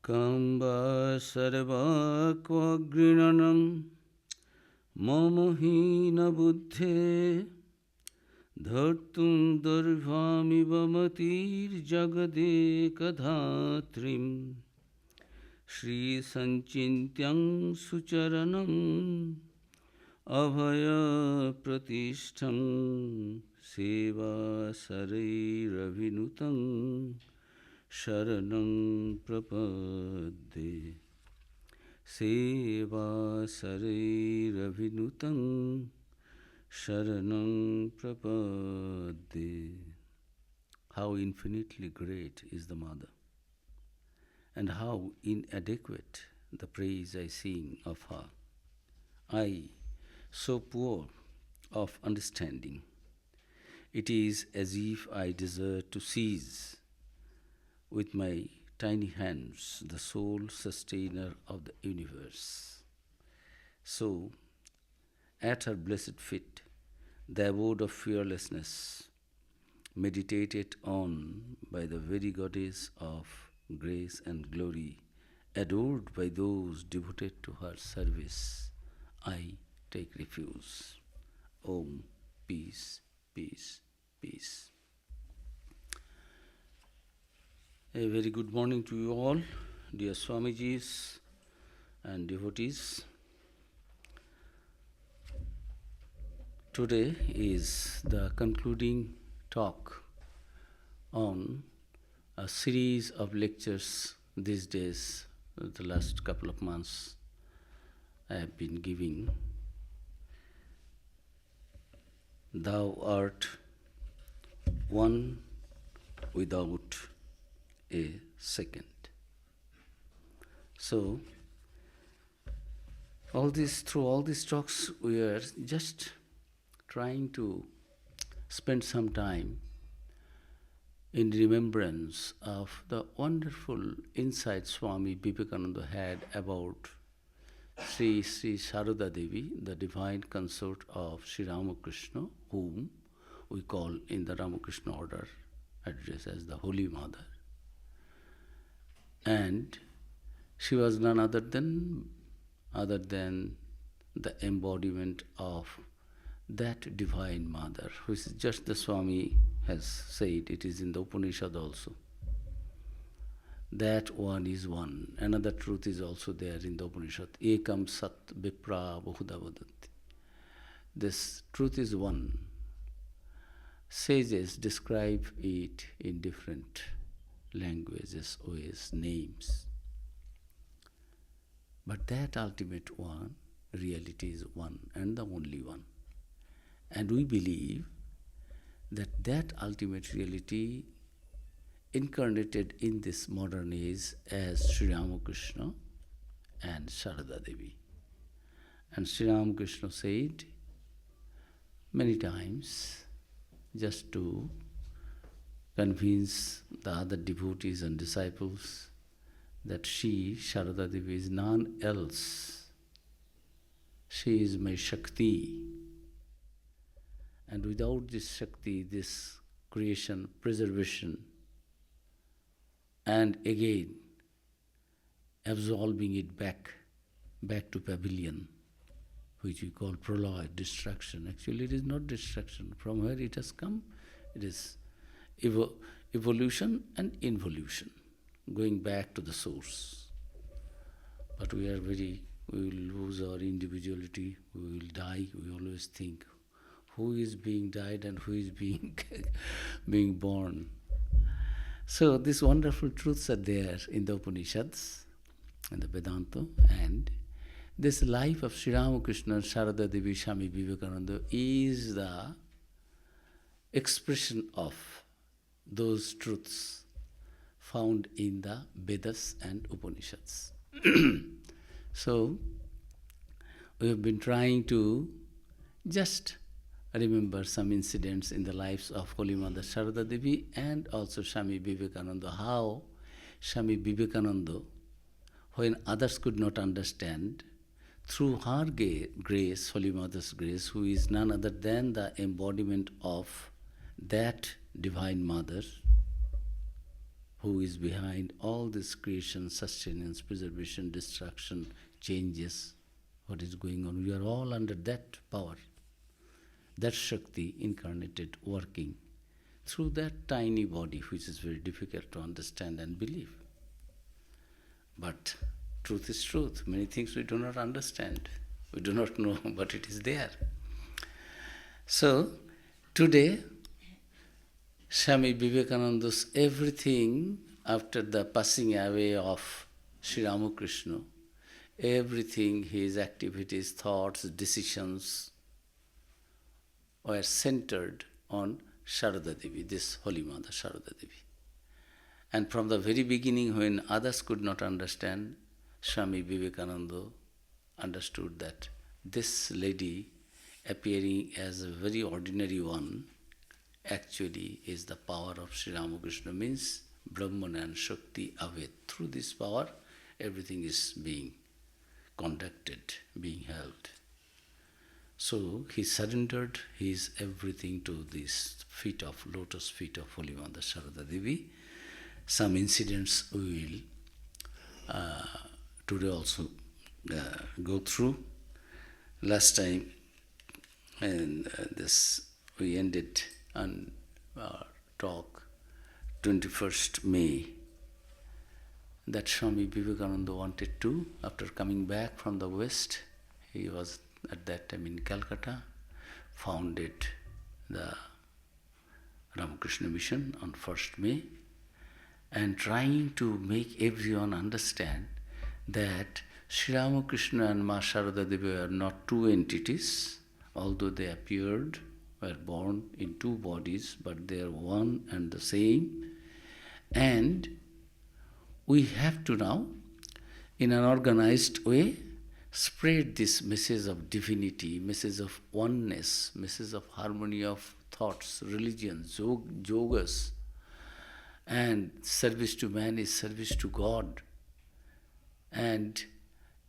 Kamba sarvakva grinanam mamahina buddhe dhartum darbhami vamatir jagade kadhatrim Shri Sancintyam Sucharanam Abhaya Pratishtham Seva Sarairavinutam Sharanam Prapadde Seva Sarairavinutam Sharanam Prapadde. How infinitely great is the Mother, and how inadequate the praise I sing of her. I, so poor of understanding, it is as if I desire to seize with my tiny hands the sole sustainer of the universe. So, at her blessed feet, the abode of fearlessness, meditated on by the very goddess of grace and glory, adored by those devoted to her service, I take refuge. Om, peace, peace, peace. A very good morning to you all, dear Swamijis and devotees. Today is the concluding talk on a series of lectures these days, the last couple of months I have been giving. Thou art one without a second. So, through all these talks, we are just trying to spend some time in remembrance of the wonderful insight Swami Vivekananda had about Sri Sharada Devi, the divine consort of Sri Ramakrishna, whom we call in the Ramakrishna order address as the Holy Mother. And she was none other than the embodiment of that divine Mother, which is just the Swami has said, it is in the Upanishad also. That one is one. Another truth is also there in the Upanishad. Ekam sat vipra bahuda vadanti. This truth is one. Sages describe it in different languages, ways, names. But that ultimate one, reality is one and the only one. And we believe that ultimate reality incarnated in this modern age as Sri Ramakrishna and Sharada Devi. And Sri Ramakrishna said many times, just to convince the other devotees and disciples, that she, Sharada Devi, is none else. She is my Shakti. And without this Shakti, this creation, preservation, and again absorbing it back to pavilion, which we call pralaya, destruction. Actually, it is not destruction. From where it has come, it is evolution and involution, going back to the source. But we will lose our individuality, we will die, we always think, who is being died and who is being born. So these wonderful truths are there in the Upanishads and the Vedanta, and this life of Sri Ramakrishna, Sharada Devi, Swami Vivekananda is the expression of those truths found in the Vedas and Upanishads. So we have been trying to just remember some incidents in the lives of Holy Mother Sharada Devi and also Swami Vivekananda, how Swami Vivekananda, when others could not understand, through her grace, Holy Mother's grace, who is none other than the embodiment of that Divine Mother, who is behind all this creation, sustenance, preservation, destruction, changes, what is going on. We are all under that power, that Shakti incarnated, working through that tiny body, which is very difficult to understand and believe. But truth is truth. Many things we do not understand. We do not know, but it is there. So, today, Swami Vivekananda's everything after the passing away of Sri Ramakrishna, everything, his activities, thoughts, decisions were centered on Sharada Devi, this Holy Mother Sharada Devi. And from the very beginning, when others could not understand, Swami Vivekananda understood that this lady, appearing as a very ordinary one, actually is the power of Sri Ramakrishna, means Brahman and Shakti Aved. Through this power, everything is being conducted, being held. So he surrendered his everything to these lotus feet of Holy Mother Sharada Devi. Some incidents we will today also go through. Last time, and we ended on our talk 21st May, that Swami Vivekananda wanted to, after coming back from the West, he was at that time in Calcutta, founded the Ramakrishna Mission on 1st May, and trying to make everyone understand that Sri Ramakrishna and Ma Sharada Devi are not two entities, although they appeared, were born in two bodies, but they are one and the same. And we have to now, in an organized way, spread this message of divinity, message of oneness, message of harmony of thoughts, religions, yogas, and service to man is service to God. And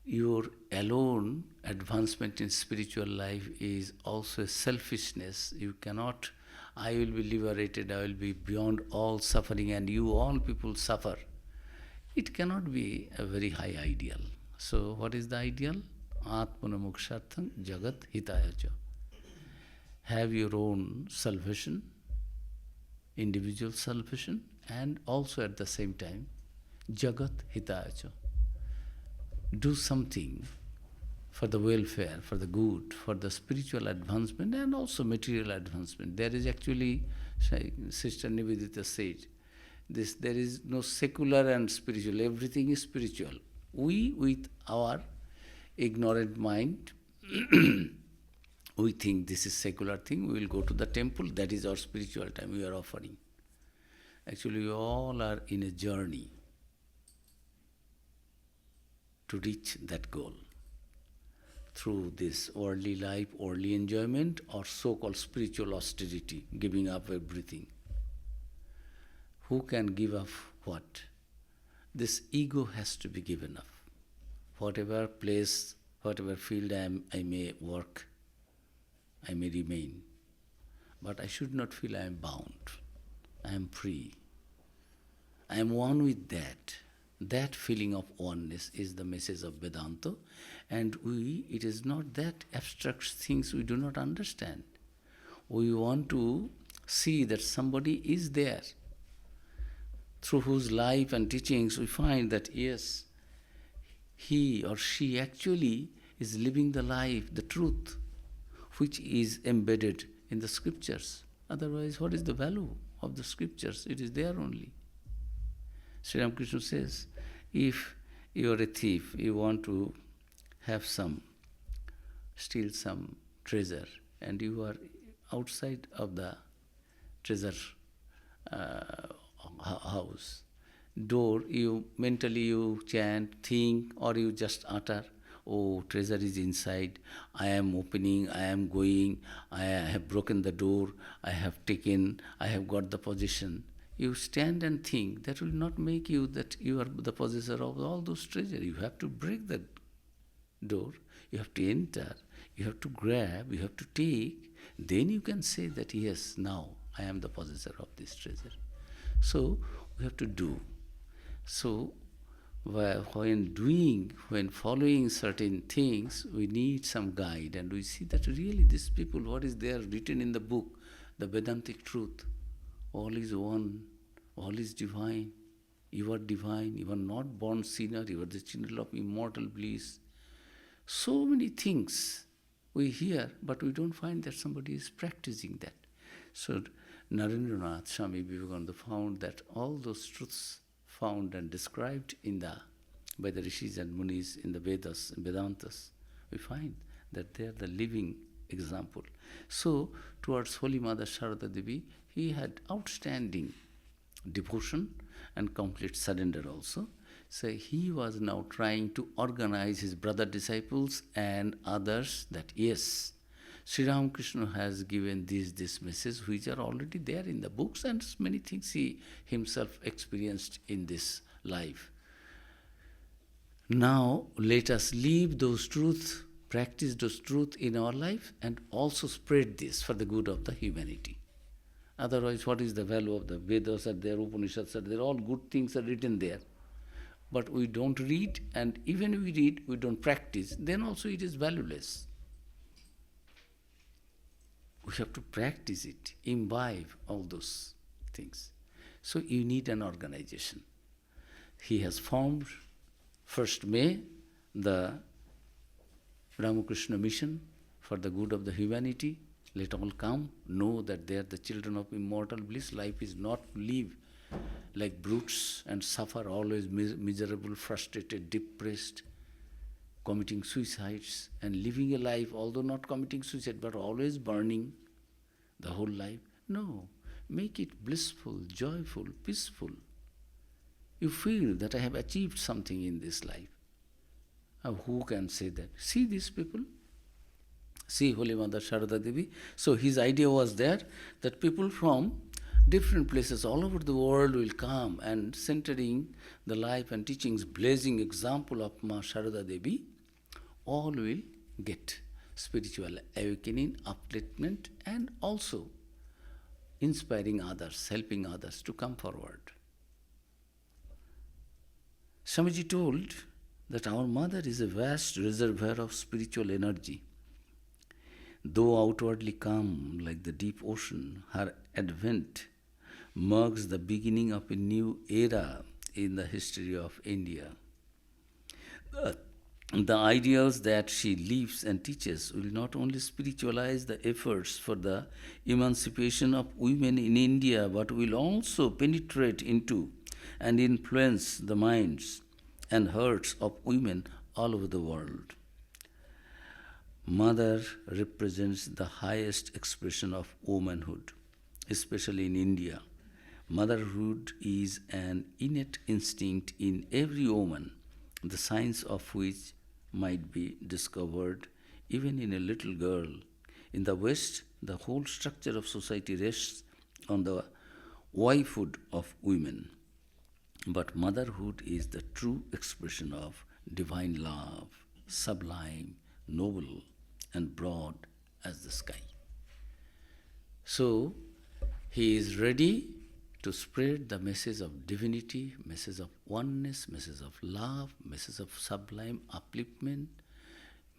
your alone advancement in spiritual life is also a selfishness. You cannot, I will be liberated, I will be beyond all suffering, and you all people suffer. It cannot be a very high ideal. So what is the ideal? Atmana mokshartham jagat hitayacha. Have your own salvation, individual salvation, and also at the same time, jagat hitayacha. Do something for the welfare, for the good, for the spiritual advancement and also material advancement. There is actually, Sister Nivedita said, there is no secular and spiritual, everything is spiritual. We, with our ignorant mind, we think this is secular thing, we will go to the temple, that is our spiritual time we are offering. Actually, we all are in a journey to reach that goal through this worldly life, worldly enjoyment, or so-called spiritual austerity, giving up everything. Who can give up what? This ego has to be given up. Whatever place, whatever field I may work, I may remain. But I should not feel I am bound. I am free. I am one with that. That feeling of oneness is the message of Vedanta, and it is not that abstract things we do not understand. We want to see that somebody is there, through whose life and teachings we find that yes, he or she actually is living the life, the truth, which is embedded in the scriptures. Otherwise, what is the value of the scriptures? It is there only. Sri Ramakrishna says, if you are a thief, you want to steal some treasure, and you are outside of the treasure house door, you mentally chant, think, or you just utter, oh, treasure is inside, I am opening, I am going, I have broken the door, I have got the possession. You stand and think, that will not make you that you are the possessor of all those treasure. You have to break the door, you have to enter, you have to grab, you have to take, then you can say that yes, now I am the possessor of this treasure. So We have to do. So, when following certain things, we need some guide, and we see that really these people, what is there written in the book, the Vedantic truth, all is one, all is divine. You are divine, you are not born sinner, you are the children of immortal bliss. So many things we hear, but we don't find that somebody is practicing that. So Narendranath, Swami Vivekananda found that all those truths found and described by the Rishis and Munis in the Vedas, Vedantas, we find that they are the living example. So towards Holy Mother Sharada Devi, he had outstanding devotion and complete surrender also. So he was now trying to organize his brother disciples and others that yes, Sri Ramakrishna has given this message which are already there in the books, and many things he himself experienced in this life. Now let us leave those truths, practice those truths in our life, and also spread this for the good of the humanity. Otherwise, what is the value of the Vedas? Are there, Upanishads are there, all good things are written there. But we don't read, and even if we read, we don't practice, then also it is valueless. We have to practice it, imbibe all those things. So you need an organization. He has formed 1st May the Ramakrishna Mission for the good of the humanity. Let all come, know that they are the children of immortal bliss. Life is not to live like brutes and suffer, always miserable, frustrated, depressed, committing suicides, and living a life, although not committing suicide, but always burning the whole life. No, make it blissful, joyful, peaceful. You feel that I have achieved something in this life. Who can say that? See these people. See Holy Mother Sharada Devi. So his idea was there that people from different places all over the world will come, and centering the life and teachings, blazing example of Ma Sharada Devi, all will get spiritual awakening, upliftment, and also inspiring others, helping others to come forward. Swamiji told that our mother is a vast reservoir of spiritual energy. Though outwardly calm like the deep ocean, her advent marks the beginning of a new era in the history of India. The ideals that she lives and teaches will not only spiritualize the efforts for the emancipation of women in India, but will also penetrate into and influence the minds and hearts of women all over the world. Mother represents the highest expression of womanhood, especially in India. Motherhood is an innate instinct in every woman, the signs of which might be discovered even in a little girl. In the West, the whole structure of society rests on the wifehood of women. But motherhood is the true expression of divine love, sublime, noble, and broad as the sky. So, he is ready to spread the message of divinity, message of oneness, message of love, message of sublime upliftment,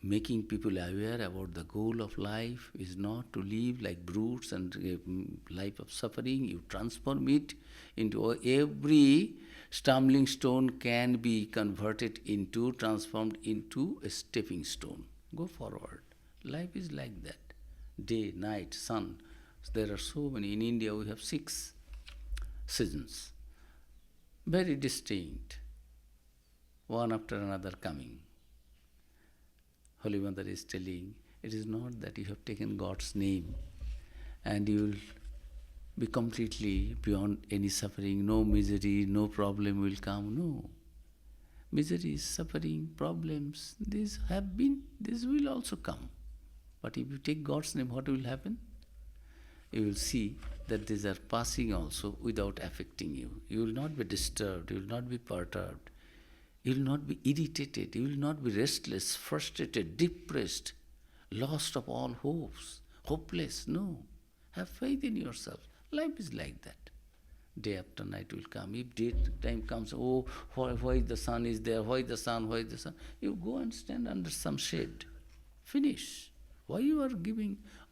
making people aware about the goal of life is not to live like brutes and a life of suffering. You transform it into every stumbling stone can be transformed into a stepping stone. Go forward. Life is like that. Day, night, sun. There are so many. In India we have 6 seasons. Very distinct. One after another coming. Holy Mother is telling, it is not that you have taken God's name and you will be completely beyond any suffering, no misery, no problem will come. No. Misery, suffering, problems, these have been, these will also come. But if you take God's name, what will happen? You will see that these are passing also without affecting you. You will not be disturbed, you will not be perturbed, you will not be irritated, you will not be restless, frustrated, depressed, lost of all hopes, hopeless. No. Have faith in yourself. Life is like that. Day after night will come. If daytime comes, oh, why the sun is there, why the sun, why the sun? You go and stand under some shade. Finish. Why you are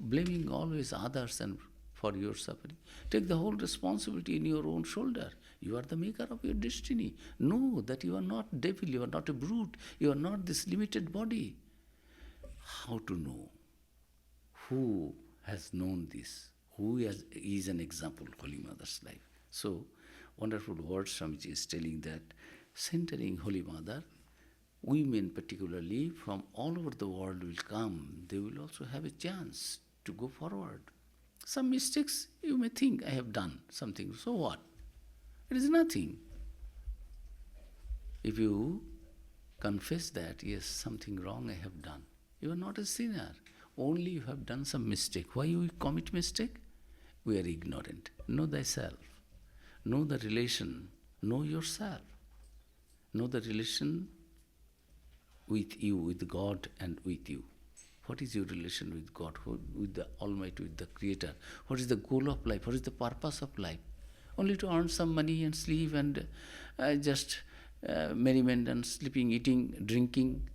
blaming always others and for your suffering? Take the whole responsibility in your own shoulder. You are the maker of your destiny. Know that you are not devil, you are not a brute, you are not this limited body. How to know? Who has known this? Who is an example, Holy Mother's life? So, wonderful words Swamiji is telling that, centering Holy Mother, women particularly from all over the world will come. They will also have a chance to go forward. Some mistakes you may think, I have done something, so what? It is nothing. If you confess that, yes, something wrong I have done, you are not a sinner. Only you have done some mistake. Why you commit mistake? We are ignorant. Know thyself. Know the relation. Know yourself. Know the relation with you, with God and with you. What is your relation with God, with the Almighty, with the Creator? What is the goal of life? What is the purpose of life? Only to earn some money and sleep and just merriment and sleeping, eating, drinking,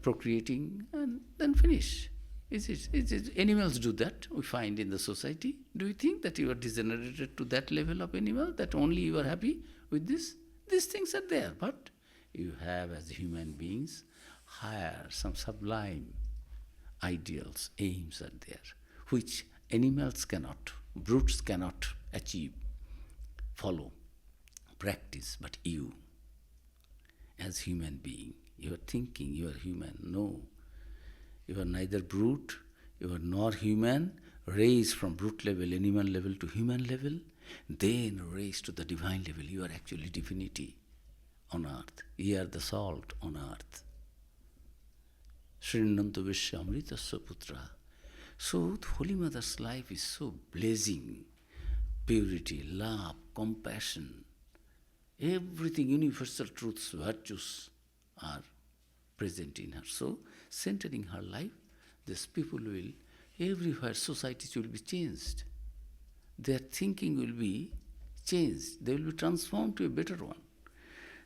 procreating, and then finish. Is it? Animals do that, we find in the society. Do you think that you are degenerated to that level of animal, that only you are happy with this? These things are there, but you have as human beings higher, some sublime ideals, aims are there, which animals cannot, brutes cannot achieve, follow, practice, but you, as human being, you are thinking you are human. No, you are neither brute, you are nor human, raised from brute level, animal level to human level, then raised to the divine level. You are actually divinity on earth. You are the salt on earth. Srinanto Vishyamritasya Putra. So, the Holy Mother's life is so blazing. Purity, love, compassion, everything, universal truths, virtues are present in her. So, centering her life, these people will, everywhere societies will be changed. Their thinking will be changed. They will be transformed to a better one.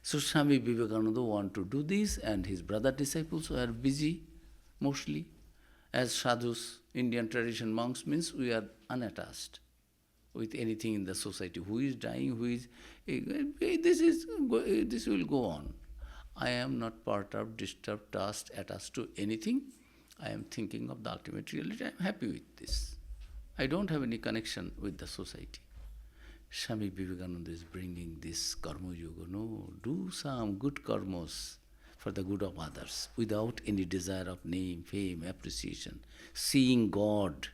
So Swami Vivekananda want to do this, and his brother disciples were busy mostly. As sadhus, Indian tradition monks means we are unattached with anything in the society. Who is dying, who is... This will go on. I am not perturbed, disturbed, attached to anything. I am thinking of the ultimate reality. I am happy with this. I don't have any connection with the society. Swami Vivekananda is bringing this karma yoga. No, do some good karmas for the good of others without any desire of name, fame, appreciation, seeing God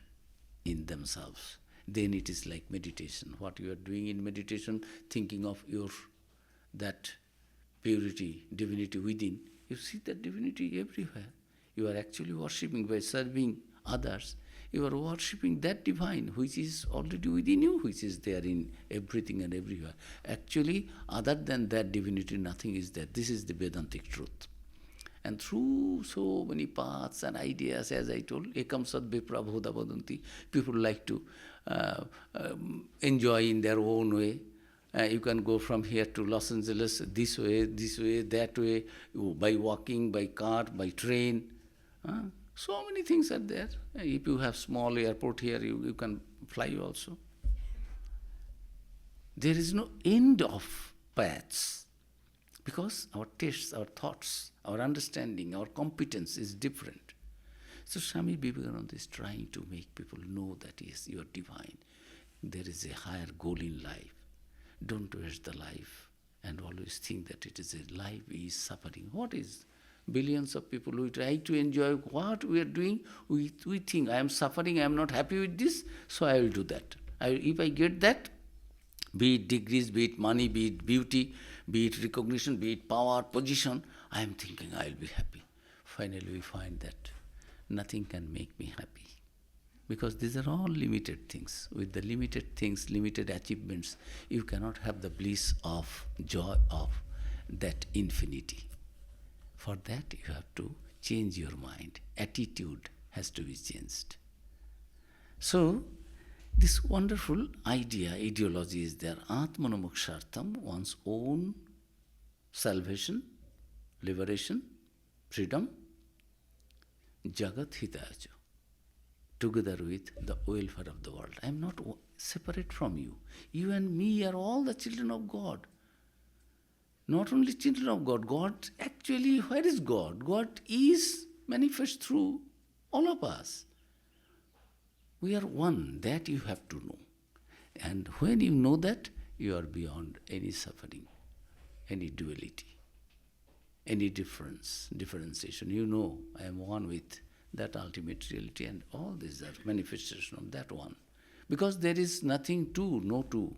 in themselves. Then it is like meditation. What you are doing in meditation, thinking of your that purity, divinity within, you see that divinity everywhere. You are actually worshipping by serving others. You are worshipping that divine which is already within you, which is there in everything and everywhere. Actually, other than that divinity, nothing is there. This is the Vedantic truth. And through so many paths and ideas, as I told, ekam sad vipra bhuda vadanti, people like to enjoy in their own way. You can go from here to Los Angeles this way, that way, by walking, by car, by train. So many things are there. If you have small airport here, you can fly also. There is no end of paths because our tastes, our thoughts, our understanding, our competence is different. So Swami Vivekananda is trying to make people know that yes, you are divine. There is a higher goal in life. Don't waste the life and always think that it is a life is suffering. What is? Billions of people who try to enjoy what we are doing, we think, I am suffering, I am not happy with this, so I will do that. If I get that, be it degrees, be it money, be it beauty, be it recognition, be it power, position, I am thinking I will be happy. Finally we find that nothing can make me happy. Because these are all limited things. With the limited things, limited achievements, you cannot have the bliss of joy of that infinity. For that you have to change your mind. Attitude has to be changed. So, This wonderful ideology is there. Atmanamokshartham, one's own salvation, liberation, freedom, Jagat Hitaja, together with the welfare of the world. I am not separate from you. You and me are all the children of God. Not only children of God. God, actually, where is God? God is manifest through all of us. We are one. That you have to know. And when you know that, you are beyond any suffering, any duality, any differentiation. You know, I am one with that ultimate reality, and all these are manifestation of that one. Because there is nothing two, no two.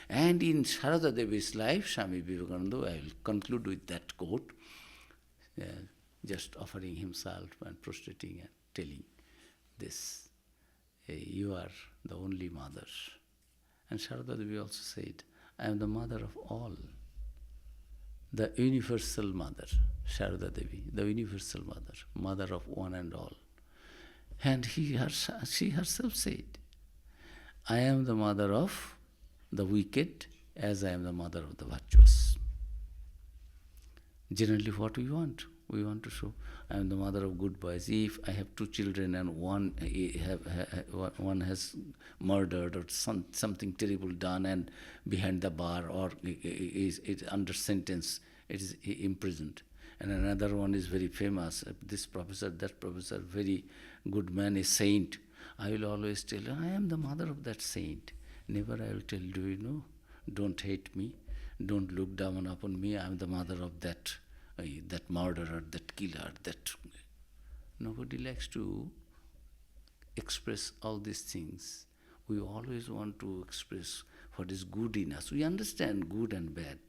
And in Sharada Devi's life, Swami Vivekananda, I will conclude with that quote, just offering himself and prostrating and telling this, you are the only mother. And Sharada Devi also said, I am the mother of all. The universal mother, Sharada Devi, the universal mother, mother of one and all. And she herself said, I am the mother of the wicked as I am the mother of the virtuous. Generally what we want to show, I am the mother of good boys. If I have two children and one has murdered or something terrible done and behind the bar or is under sentence, it is imprisoned. And another one is very famous, this professor, that professor, very good man, a saint. I will always tell, I am the mother of that saint. Never I will tell, do you know, don't hate me, don't look down upon me, I am the mother of that murderer, that killer, that... Nobody likes to express all these things. We always want to express what is good in us. We understand good and bad.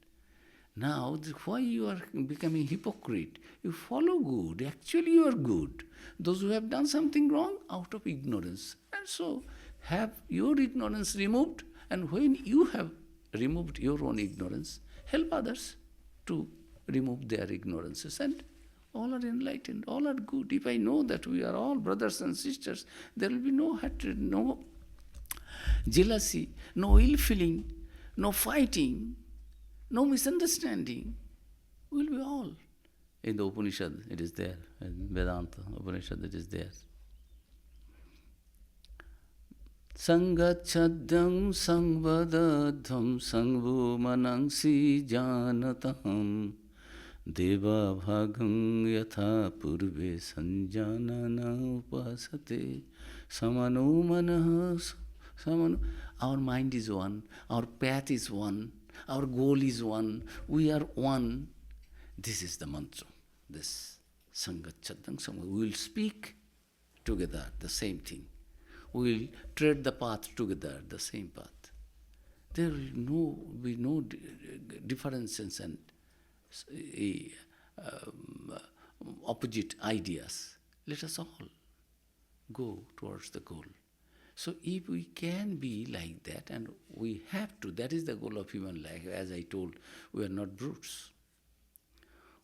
Now, why you are becoming hypocrite? You follow good. Actually, you are good. Those who have done something wrong, out of ignorance. And so, have your ignorance removed. And when you have removed your own ignorance, help others to remove their ignorances. And all are enlightened, all are good. If I know that we are all brothers and sisters, there will be no hatred, no jealousy, no ill feeling, no fighting, no misunderstanding. We'll be all. In the Upanishad, it is there. In Vedanta Upanishad, it is there. Sangachadam sangvadadham sangvu manangsi janatam deva bhagam yatha purve sanjanana upasate samano manah samano. Our mind is one, our path is one, our goal is one, we are one. This is the mantra, this Sangachadam Sangha. We will speak together the same thing. We will tread the path together, the same path. There will be no differences and opposite ideas. Let us all go towards the goal. So if we can be like that, and we have to, that is the goal of human life. As I told, we are not brutes.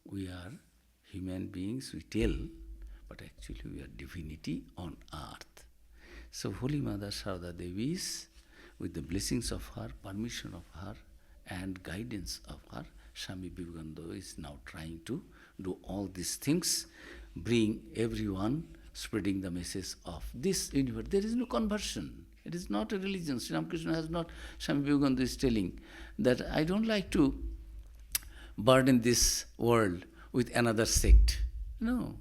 We are human beings, we tell, but actually we are divinity on earth. So Holy Mother Sharada Devi is, with the blessings of her, permission of her, and guidance of her, Swami Vivekananda is now trying to do all these things, bring everyone, spreading the message of this universe. There is no conversion. It is not a religion. Sri Ramakrishna has not, Swami Vivekananda is telling that I don't like to burden this world with another sect. No.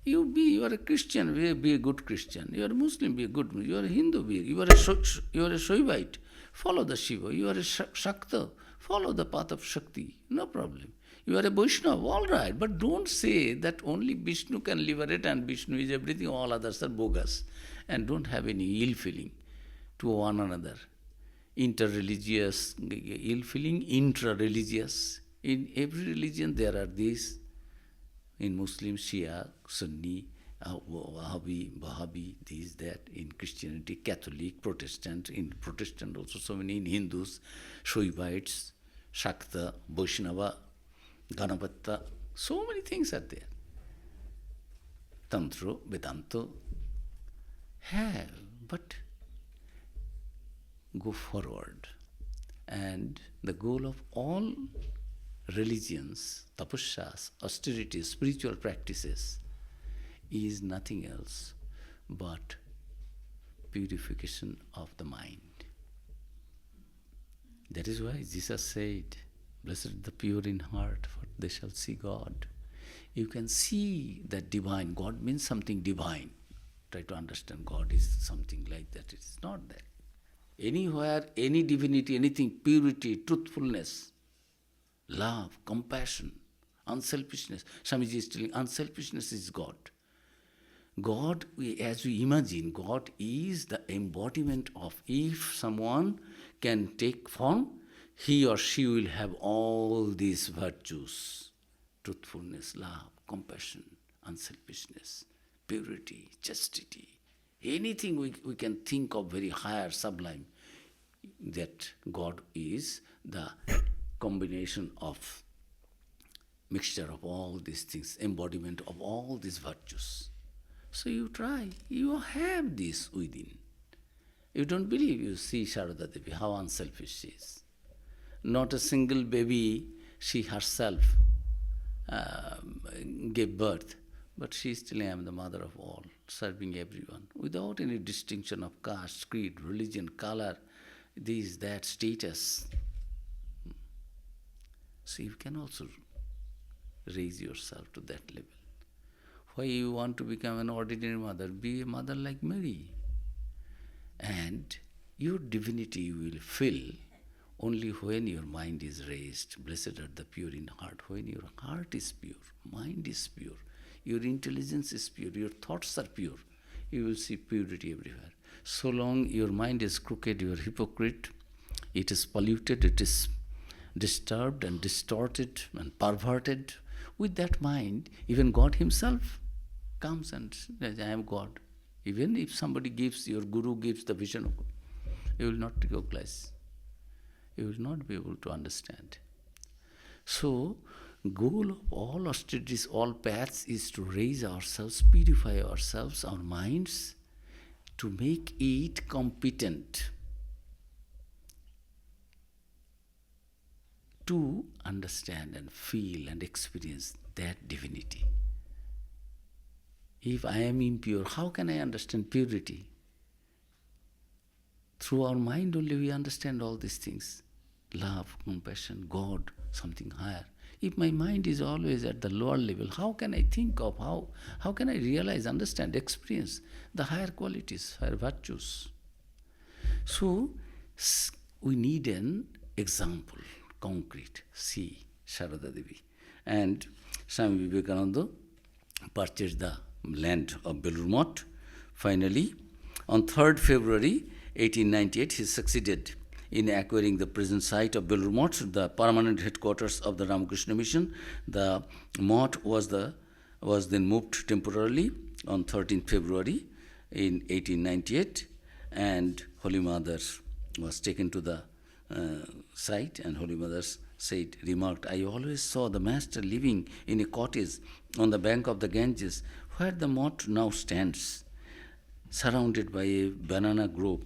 You are a Christian, be a good Christian. You are a Muslim, be a good Muslim. You are a Hindu, you are a Shaivite, follow the Shiva. You are a Shakta, follow the path of Shakti. No problem. You are a Vaishnava, all right. But don't say that only Vishnu can liberate and Vishnu is everything, all others are bogus. And don't have any ill feeling to one another. Inter-religious ill feeling, intra-religious. In every religion there are these. In Muslim, Shia, Sunni, Wahhabi, this, that. In Christianity, Catholic, Protestant. In Protestant also so many. In Hindus, Shaivites, Shakta, Vaishnava, Ganapata. So many things are there. Tantra, Vedanta. Have, but go forward. And the goal of all religions, tapasyas, austerities, spiritual practices, is nothing else but purification of the mind. That is why Jesus said, "Blessed are the pure in heart, for they shall see God." You can see that divine. God means something divine. Try to understand God is something like that. It is not that. Anywhere, any divinity, anything, purity, truthfulness, love, compassion, unselfishness. Swamiji is telling unselfishness is God. God, as we imagine, God is the embodiment of, if someone can take form, he or she will have all these virtues: truthfulness, love, compassion, unselfishness, purity, chastity. Anything we can think of very higher, sublime, that God is the combination of mixture of all these things, embodiment of all these virtues. So you try, you have this within. You don't believe, you see Sharada Devi, how unselfish she is. Not a single baby she herself gave birth, but she is still, I am the mother of all, serving everyone, without any distinction of caste, creed, religion, color, this, that, status. So you can also raise yourself to that level. Why you want to become an ordinary mother? Be a mother like Mary. And your divinity will fill only when your mind is raised. Blessed are the pure in heart. When your heart is pure, mind is pure, your intelligence is pure, your thoughts are pure, you will see purity everywhere. So long your mind is crooked, you are hypocrite, it is polluted, it is disturbed and distorted and perverted. With that mind, even God himself comes and says, I am God. Even if somebody gives, your guru gives the vision of God, you will not recognize. You will not be able to understand. So, goal of all austerities, all paths is to raise ourselves, purify ourselves, our minds, to make it competent to understand and feel and experience that divinity. If I am impure, how can I understand purity? Through our mind only we understand all these things. Love, compassion, God, something higher. If my mind is always at the lower level, how can I think of, how can I realize, understand, experience the higher qualities, higher virtues? So, we need an example, concrete. See, Sharada Devi. And Swami Vivekananda purchased the land of Belur Math. Finally, on 3rd February 1898, he succeeded in acquiring the present site of Belur Math, the permanent headquarters of the Ramakrishna Mission. The Math was then moved temporarily on 13th February in 1898, and Holy Mother was taken to the site, and Holy Mother remarked, I always saw the Master living in a cottage on the bank of the Ganges, where the Math now stands, surrounded by a banana grove.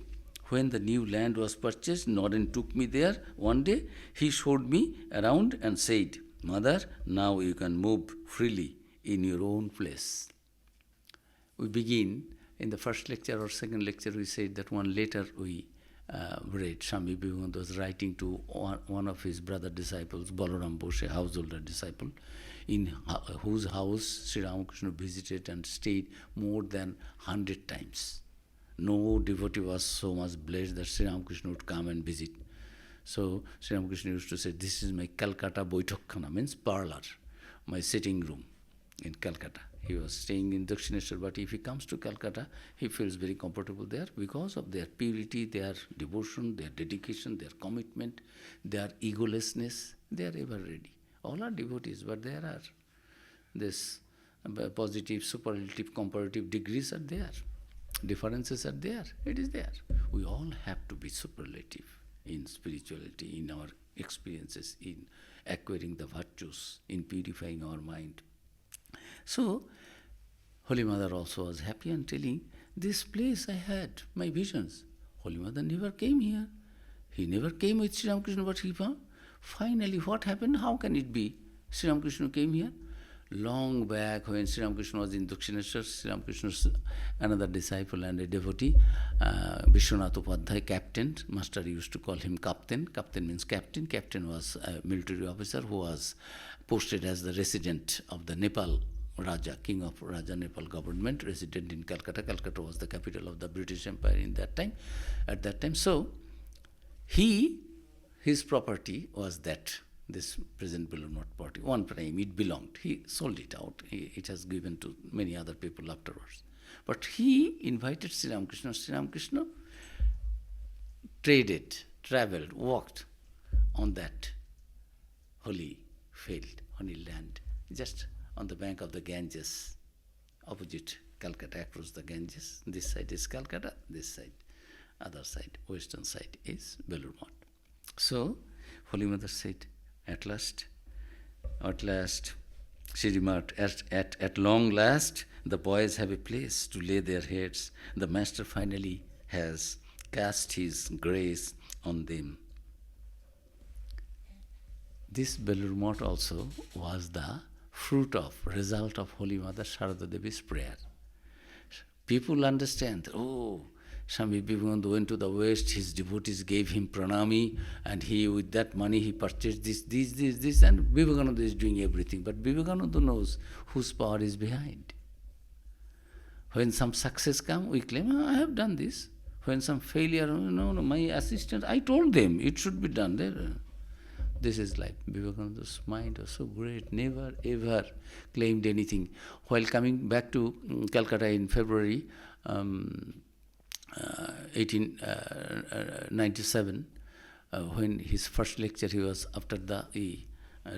When the new land was purchased, Norden took me there one day. He showed me around and said, Mother, now you can move freely in your own place. We begin, in the first lecture or second lecture, we said that one letter we read. Swami Vivekananda was writing to one of his brother disciples, Balaram Bose, a householder disciple, in whose house Sri Ramakrishna visited and stayed more than 100 times. No devotee was so much blessed that Sri Ramakrishna would come and visit. So Sri Ramakrishna used to say, this is my Calcutta Boitokkhana, means parlor, my sitting room in Calcutta. He was staying in Dakshineshwar, but if he comes to Calcutta, he feels very comfortable there because of their purity, their devotion, their dedication, their commitment, their egolessness. They are ever ready. All are devotees, but there are this positive, superlative, comparative degrees are there. Differences are there. It is there. We all have to be superlative in spirituality, in our experiences, in acquiring the virtues, in purifying our mind. So, Holy Mother also was happy and telling, this place I had, my visions. Holy Mother never came here. He never came with Sri Ramakrishna, but he found. Finally, what happened? How can it be? Sri Ramakrishna came here. Long back, when Sri Ramakrishna was in Dakshineshwar, Sri Ramakrishna's another disciple and a devotee, Vishwanath Upadhyay, captain, master used to call him captain. Captain means captain. Captain was a military officer who was posted as the resident of the Nepal Raja, king of Raja Nepal government, resident in Calcutta. Calcutta was the capital of the British Empire in that time, at that time. So, his property was that, this present Belur Math property. One time it belonged. He sold it out. It has given to many other people afterwards. But he invited Sri Ramakrishna. Sri Ramakrishna traded, travelled, walked on that holy field, holy land, just on the bank of the Ganges, opposite Calcutta, across the Ganges. This side is Calcutta, this side, other side, western side is Belur Math. So, Holy Mother said, at last, she remarked, at long last, the boys have a place to lay their heads. The Master finally has cast his grace on them. This Belur Math also was the result of Holy Mother Sharada Devi's prayer. People understand, Swami Vivekananda went to the West, his devotees gave him pranami, and he, with that money, he purchased this, and Vivekananda is doing everything. But Vivekananda knows whose power is behind. When some success comes, we claim, I have done this. When some failure, no, my assistant, I told them it should be done there. This is life. Vivekananda's mind was so great, never ever claimed anything. While coming back to Calcutta in February 1897, when his first lecture, he was after the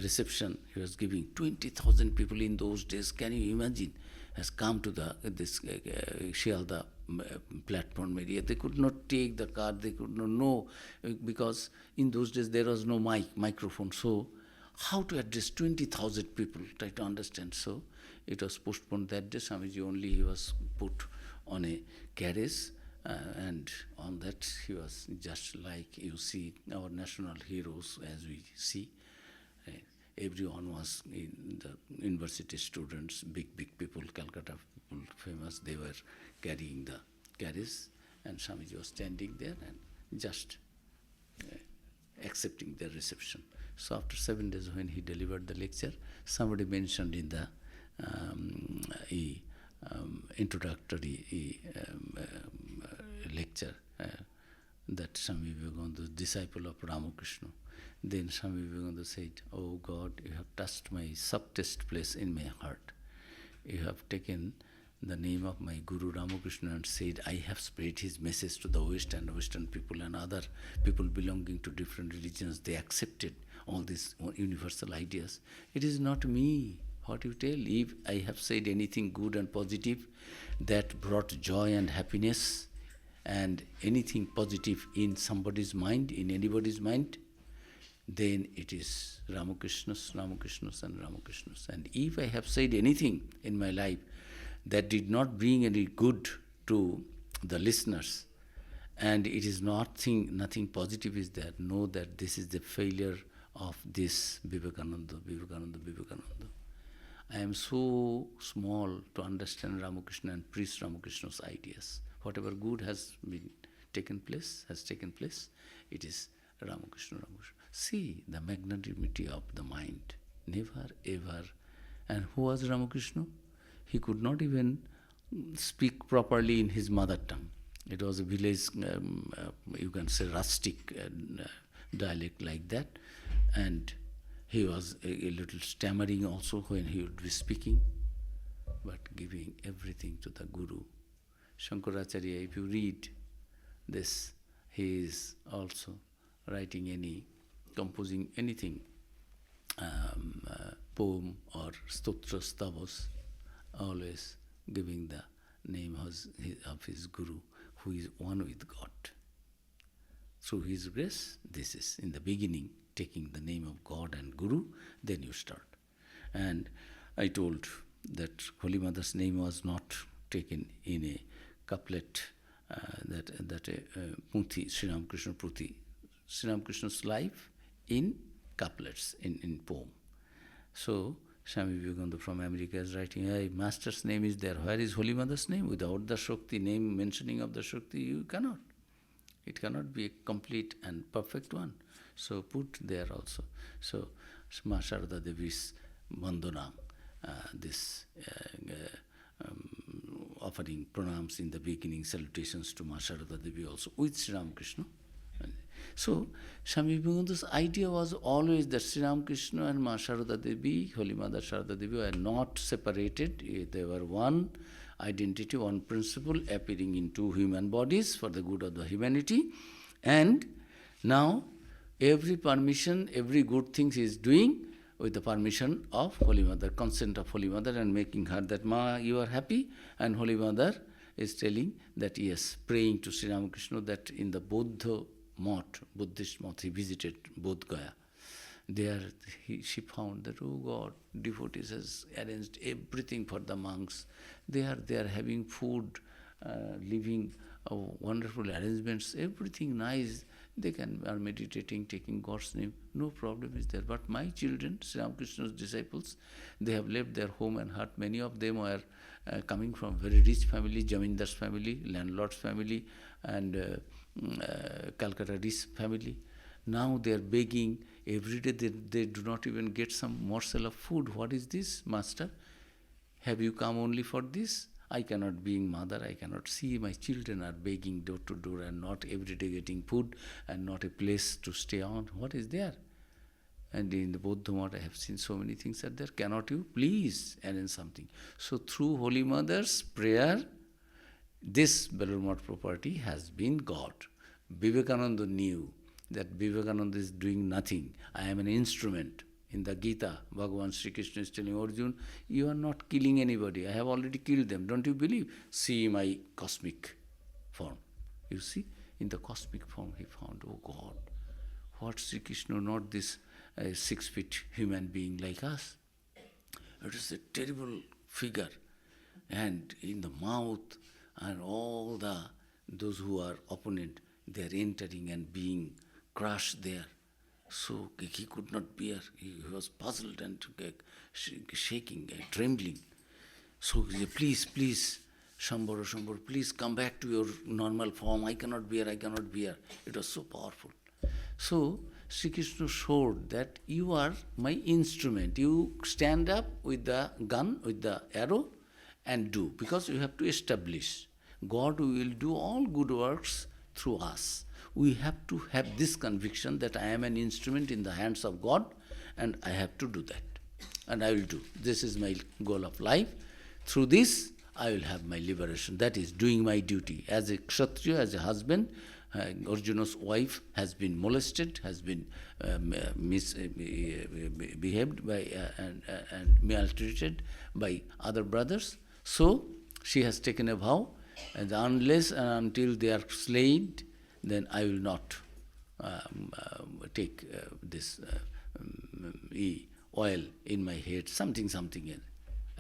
reception, he was giving 20,000 people in those days. Can you imagine? Has come to this Shialda platform area. They could not take the car, they could not know, because in those days there was no microphone. So how to address 20,000 people? Try to understand. So it was postponed that day. Swamiji only, he was put on a carriage, and on that he was just like you see our national heroes as we see. Everyone was in the university students, big people, Calcutta people, famous. They were carrying the carriage, and Swamiji was standing there and just accepting their reception. So after 7 days, when he delivered the lecture, somebody mentioned in the introductory lecture that Swami Vivekananda, disciple of Ramakrishna. Then Swami Vivekananda said, "Oh God, you have touched my softest place in my heart. You have taken the name of my Guru Ramakrishna and said, I have spread his message to the West and Western people and other people belonging to different religions. They accepted all these universal ideas. It is not me. What you tell, if I have said anything good and positive that brought joy and happiness and anything positive in somebody's mind, in anybody's mind, then it is Ramakrishna's, and Ramakrishna's. And if I have said anything in my life that did not bring any good to the listeners, and it is nothing positive is there, know that this is the failure of this Vivekananda. I am so small to understand Ramakrishna and preach Ramakrishna's ideas. Whatever good has taken place, it is Ramakrishna. See the magnanimity of the mind. Never ever. And who was Ramakrishna? He could not even speak properly in his mother tongue. It was a village, you can say rustic dialect like that. And he was a little stammering also when he would be speaking, but giving everything to the Guru. Shankaracharya, if you read this, he is also writing composing anything, poem or stotra stavas, always giving the name of his Guru, who is one with God. Through his grace, this is in the beginning, taking the name of God and Guru, then you start. And I told that Holy Mother's name was not taken in a couplet, that Puthi, Sri Ramakrishna Puthi, Sri Ramakrishna's life in couplets, in poem. So, Swami Vivekananda from America is writing, hey, Master's name is there. Where is Holy Mother's name? Without the Shakti, name mentioning of the Shakti, you cannot. It cannot be a complete and perfect one. So put there also. So Ma Sharada Devi's Vandana, this offering pranams in the beginning, salutations to Ma Sharada Devi also with Sri Ramakrishna. So Swami Vivekananda's idea was always that Sri Ramakrishna and Ma Sharada Devi, Holy Mother Sharada Devi, were not separated. They were one identity, one principle appearing in two human bodies for the good of the humanity. And now every permission, every good thing he is doing with the permission of Holy Mother, consent of Holy Mother, and making her that, Ma, you are happy. And Holy Mother is telling that, yes, praying to Sri Ramakrishna that in the Buddhist moth, he visited Bodh Gaya. There she found that, oh God, devotees has arranged everything for the monks. They are having food, living wonderful arrangements, everything nice. They are meditating, taking God's name. No problem is there. But my children, Sri Ramakrishna's disciples, they have left their home and heart. Many of them are coming from very rich family, Jamindar's family, landlord's family, and Calcutta rich family. Now they are begging. Every day they do not even get some morsel of food. What is this, Master? Have you come only for this? I cannot, being mother, I cannot see my children are begging door to door and not every day getting food and not a place to stay on. What is there? And in the Bodh Math, I have seen so many things are there. Cannot you please arrange something? So through Holy Mother's prayer, this Belur Math property has been got. Vivekananda knew that Vivekananda is doing nothing. I am an instrument. In the Gita, Bhagavan Shri Krishna is telling Arjuna, you are not killing anybody. I have already killed them. Don't you believe? See my cosmic form. You see, in the cosmic form he found, oh God, what Shri Krishna, not this 6 feet human being like us. It is a terrible figure. And in the mouth and all those who are opponent, they are entering and being crushed there. So he could not bear. He was puzzled and shaking, trembling. So he said, please, Shambhara, please come back to your normal form. I cannot bear. It was so powerful. So Sri Krishna showed that you are my instrument. You stand up with the gun, with the arrow, and do. Because you have to establish. God will do all good works through us. We have to have this conviction that I am an instrument in the hands of God and I have to do that. And I will do. This is my goal of life. Through this, I will have my liberation. That is doing my duty. As a Kshatriya, as a husband, Arjuna's wife has been molested, has been misbehaved by and maltreated by other brothers. So she has taken a vow, and unless and until they are slain, then I will not take this oil in my head, something else.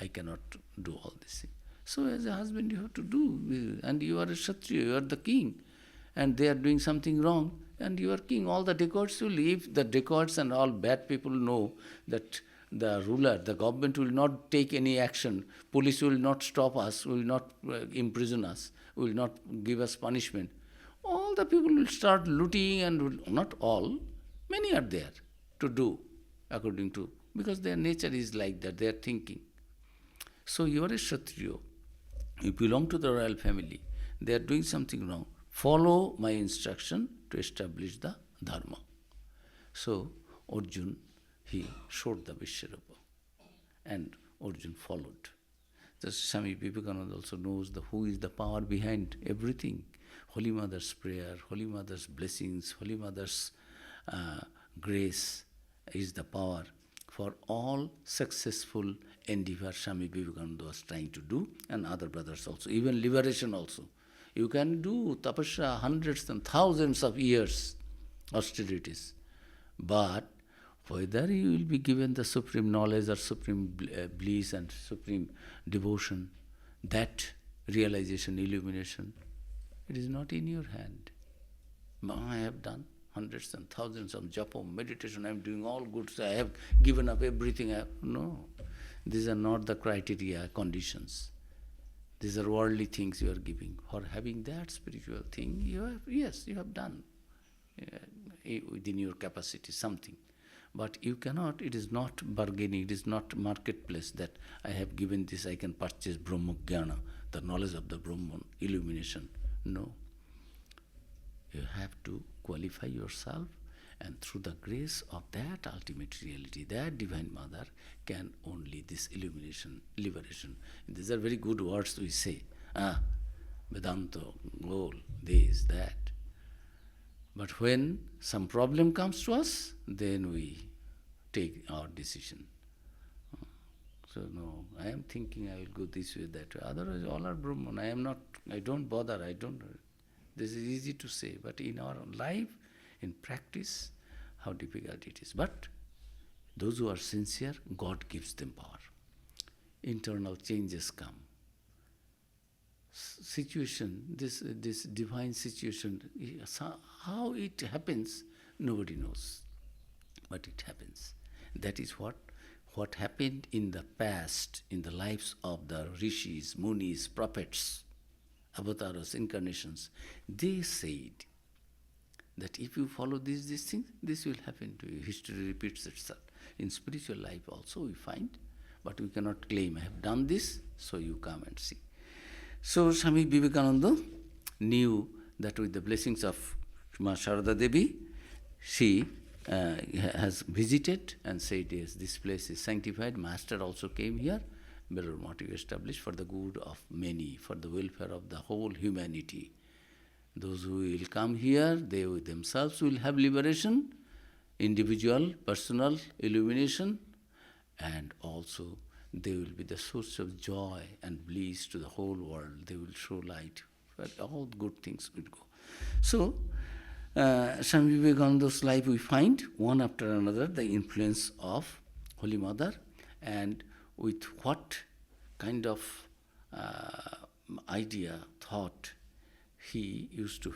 I cannot do all this thing. So as a husband you have to do, and you are a Kshatriya, you are the king, and they are doing something wrong, and you are king. All the dacoits will leave, the dacoits and all bad people know that the ruler, the government will not take any action, police will not stop us, will not imprison us, will not give us punishment. All the people will start looting and will, not all, many are there to do according to, because their nature is like that, they are thinking. So you are a Kshatriya, you belong to the royal family, they are doing something wrong. Follow my instruction to establish the dharma. So Arjuna, he showed the Vishwarupa and Arjuna followed. The Swami Vivekananda also knows who is the power behind everything. Holy Mother's prayer, Holy Mother's blessings, Holy Mother's grace is the power for all successful endeavor Swami Vivekananda was trying to do, and other brothers also, even liberation also. You can do tapasya hundreds and thousands of years, austerities, but whether you will be given the supreme knowledge or supreme bliss and supreme devotion, that realization, illumination, it is not in your hand. I have done, hundreds and thousands of japa, meditation, I am doing all good, so I have given up everything. No, these are not the criteria, conditions. These are worldly things you are giving. For having that spiritual thing, you have done within your capacity something. But you cannot, it is not bargaining, it is not marketplace that I have given this, I can purchase Brahma Jnana, the knowledge of the Brahman, illumination. No. You have to qualify yourself, and through the grace of that ultimate reality, that Divine Mother, can only this illumination, liberation. These are very good words we say. Vedanta, goal, this, that. But when some problem comes to us, then we take our decision. So no, I am thinking I will go this way, that way. Otherwise all are Brahman. I don't bother, this is easy to say, but in our life, in practice, how difficult it is. But those who are sincere, God gives them power. Internal changes come. Situation, this divine situation, how it happens, nobody knows. But it happens. That is what happened in the past, in the lives of the rishis, munis, prophets, avatars, incarnations. They said that if you follow these things, this will happen to you. History repeats itself. In spiritual life also we find, but we cannot claim, I have done this, so you come and see. So Swami Vivekananda knew that with the blessings of Ma Sharada Devi, she has visited and said, yes, this place is sanctified. Master also came here. Belur Math established for the good of many, for the welfare of the whole humanity. Those who will come here, they themselves will have liberation, individual, personal illumination, and also they will be the source of joy and bliss to the whole world. They will show light. All good things will go. So, Swami Vivekananda's life we find, one after another, the influence of Holy Mother, and with what kind of idea, thought he used to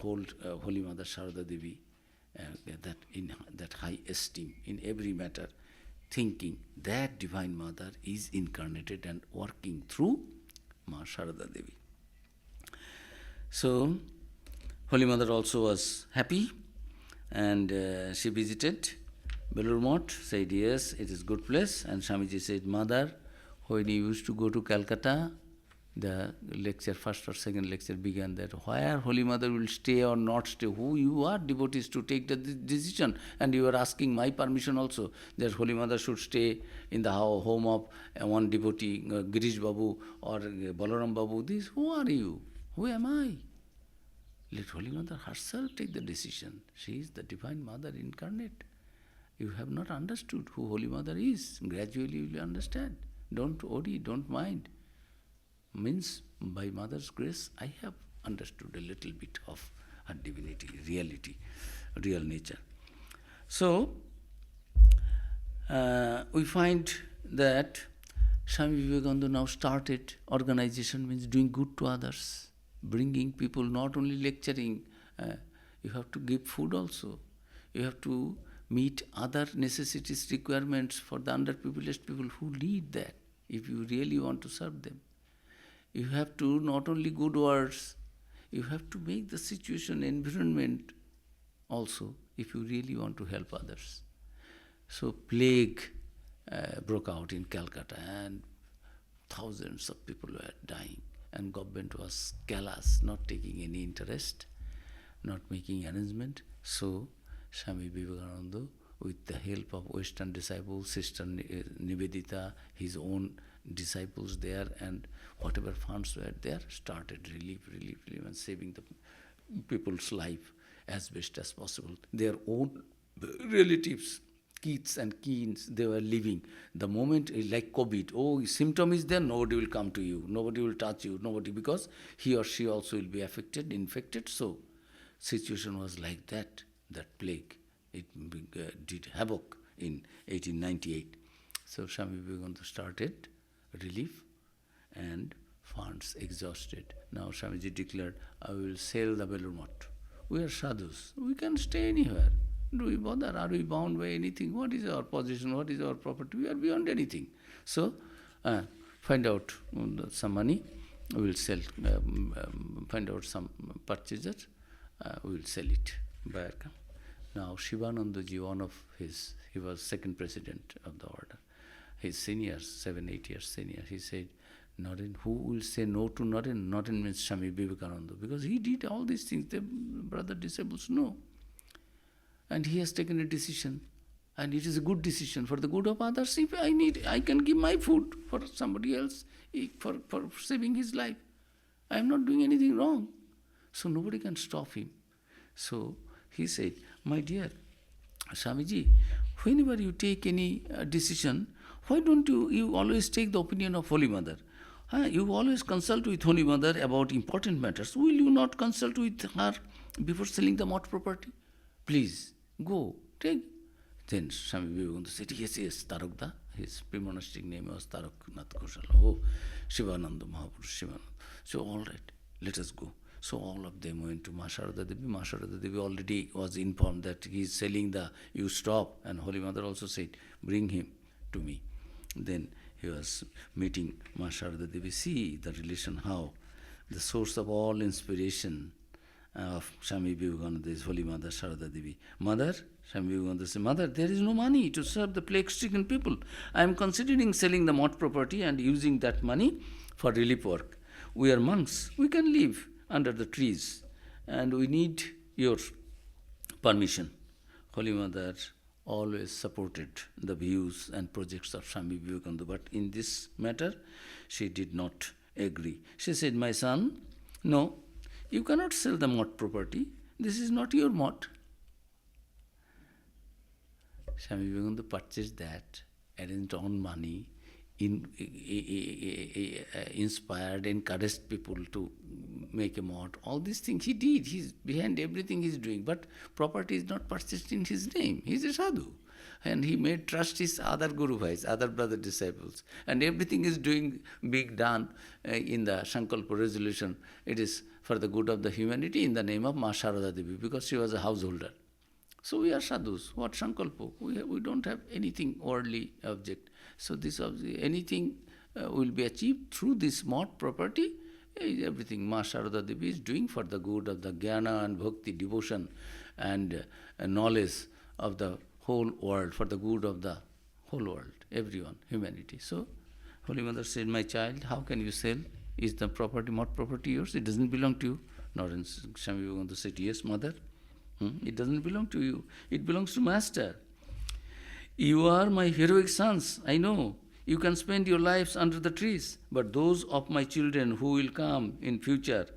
hold Holy Mother Sharada Devi that in that high esteem in every matter, thinking that Divine Mother is incarnated and working through Ma Sharada Devi. So, Holy Mother also was happy, and she visited Belur Math, said, yes, it is good place. And Swamiji said, Mother, when you used to go to Calcutta, the lecture, first or second lecture began that where Holy Mother will stay or not stay, who you are devotees to take the decision. And you are asking my permission also, that Holy Mother should stay in the home of one devotee, Girish Babu or Balaram Babu. This, who are you? Who am I? Let Holy Mother herself take the decision. She is the Divine Mother incarnate. You have not understood who Holy Mother is. Gradually you will understand. Don't worry, don't mind. Means, by Mother's grace, I have understood a little bit of her divinity, reality, real nature. So, we find that Swami Vivekananda now started organization, means doing good to others, bringing people, not only lecturing, you have to give food also. You have to meet other necessities, requirements for the underprivileged people who need that, if you really want to serve them. You have to, not only good words, you have to make the situation, environment also, if you really want to help others. So plague broke out in Calcutta, and thousands of people were dying, and government was callous, not taking any interest, not making arrangement. So Swami Vivekananda, with the help of Western disciples, Sister Nivedita, his own disciples there, and whatever funds were there, started relief, and saving the people's life as best as possible. Their own relatives, kids and keens, they were living. The moment, like COVID, symptom is there, nobody will come to you, nobody will touch you, nobody, because he or she also will be affected, infected. So, situation was like that plague. It did havoc in 1898. So, Swami Vivekananda started relief, and funds exhausted. Now Swamiji declared, I will sell the Belur Math. We are sadhus. We can stay anywhere. Do we bother? Are we bound by anything? What is our position? What is our property? We are beyond anything. So, find out some money. We will sell. Find out some purchaser. We will sell it. Buyer come. Now, Shivanandaji, he was second president of the order. His seniors, 7-8 years senior, he said, Naren, who will say no to Naren? Naren means Swami Vivekananda, because he did all these things. The brother disciples know. And he has taken a decision. And it is a good decision for the good of others. If I can give my food for somebody else, for saving his life. I am not doing anything wrong. So nobody can stop him. So he said, my dear Swamiji, whenever you take any decision, why don't you always take the opinion of Holy Mother? You always consult with Holy Mother about important matters. Will you not consult with her before selling the mott property? Please, go, take. Then Swami Vivekananda said, yes, Tarakda. His pre-monastic name was Taraknath Koshala. Oh, Shivananda Mahapurush, Shivananda. So, all right, let us go. So all of them went to Ma Sharada Devi. Ma Sharada Devi already was informed that he is selling you stop. And Holy Mother also said, bring him to me. Then he was meeting Ma Sharada Devi. See the relation, how the source of all inspiration of Swami Vivekananda is Holy Mother Sharada Devi. Mother, Swami Vivekananda said, Mother, there is no money to serve the plague-stricken people. I am considering selling the mott property and using that money for relief work. We are monks. We can live under the trees, and we need your permission. Holy Mother always supported the views and projects of Swami Vivekananda, but in this matter, she did not agree. She said, my son, no, you cannot sell the mott property. This is not your mott. Swami Vivekananda purchased that, arranged own money, inspired, encouraged people to make a mott. All these things he did. He's behind everything he's doing. But property is not purchased in his name. He's a sadhu. And he made trust his other Guru Bhais, other brother disciples. And everything is being done in the Sankalpa resolution. It is for the good of the humanity in the name of Ma Sharada Devi, because she was a householder. So we are sadhus. What Sankalpa? We don't have anything worldly object. So anything will be achieved through this mott property. Everything Ma Sharada Devi is doing for the good of the jnana and bhakti, devotion and knowledge of the whole world, for the good of the whole world, everyone, humanity. So Holy Mother said, my child, how can you sell? Is the property, mott property yours? It doesn't belong to you. Naren Swami Vivekananda said, yes, Mother. It doesn't belong to you. It belongs to Master. You are my heroic sons, I know. You can spend your lives under the trees, but those of my children who will come in future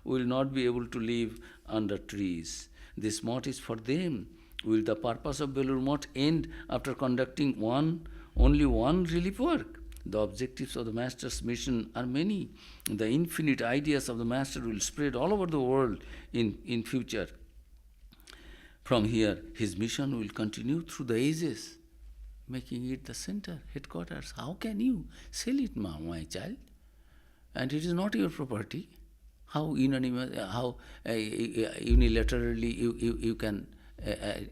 will not be able to live under trees. This mott is for them. Will the purpose of Belur Mott end after conducting only one relief work? The objectives of the Master's mission are many. The infinite ideas of the Master will spread all over the world in future. From here, his mission will continue through the ages, making it the center, headquarters. How can you sell it, my child? And it is not your property. How unilaterally you can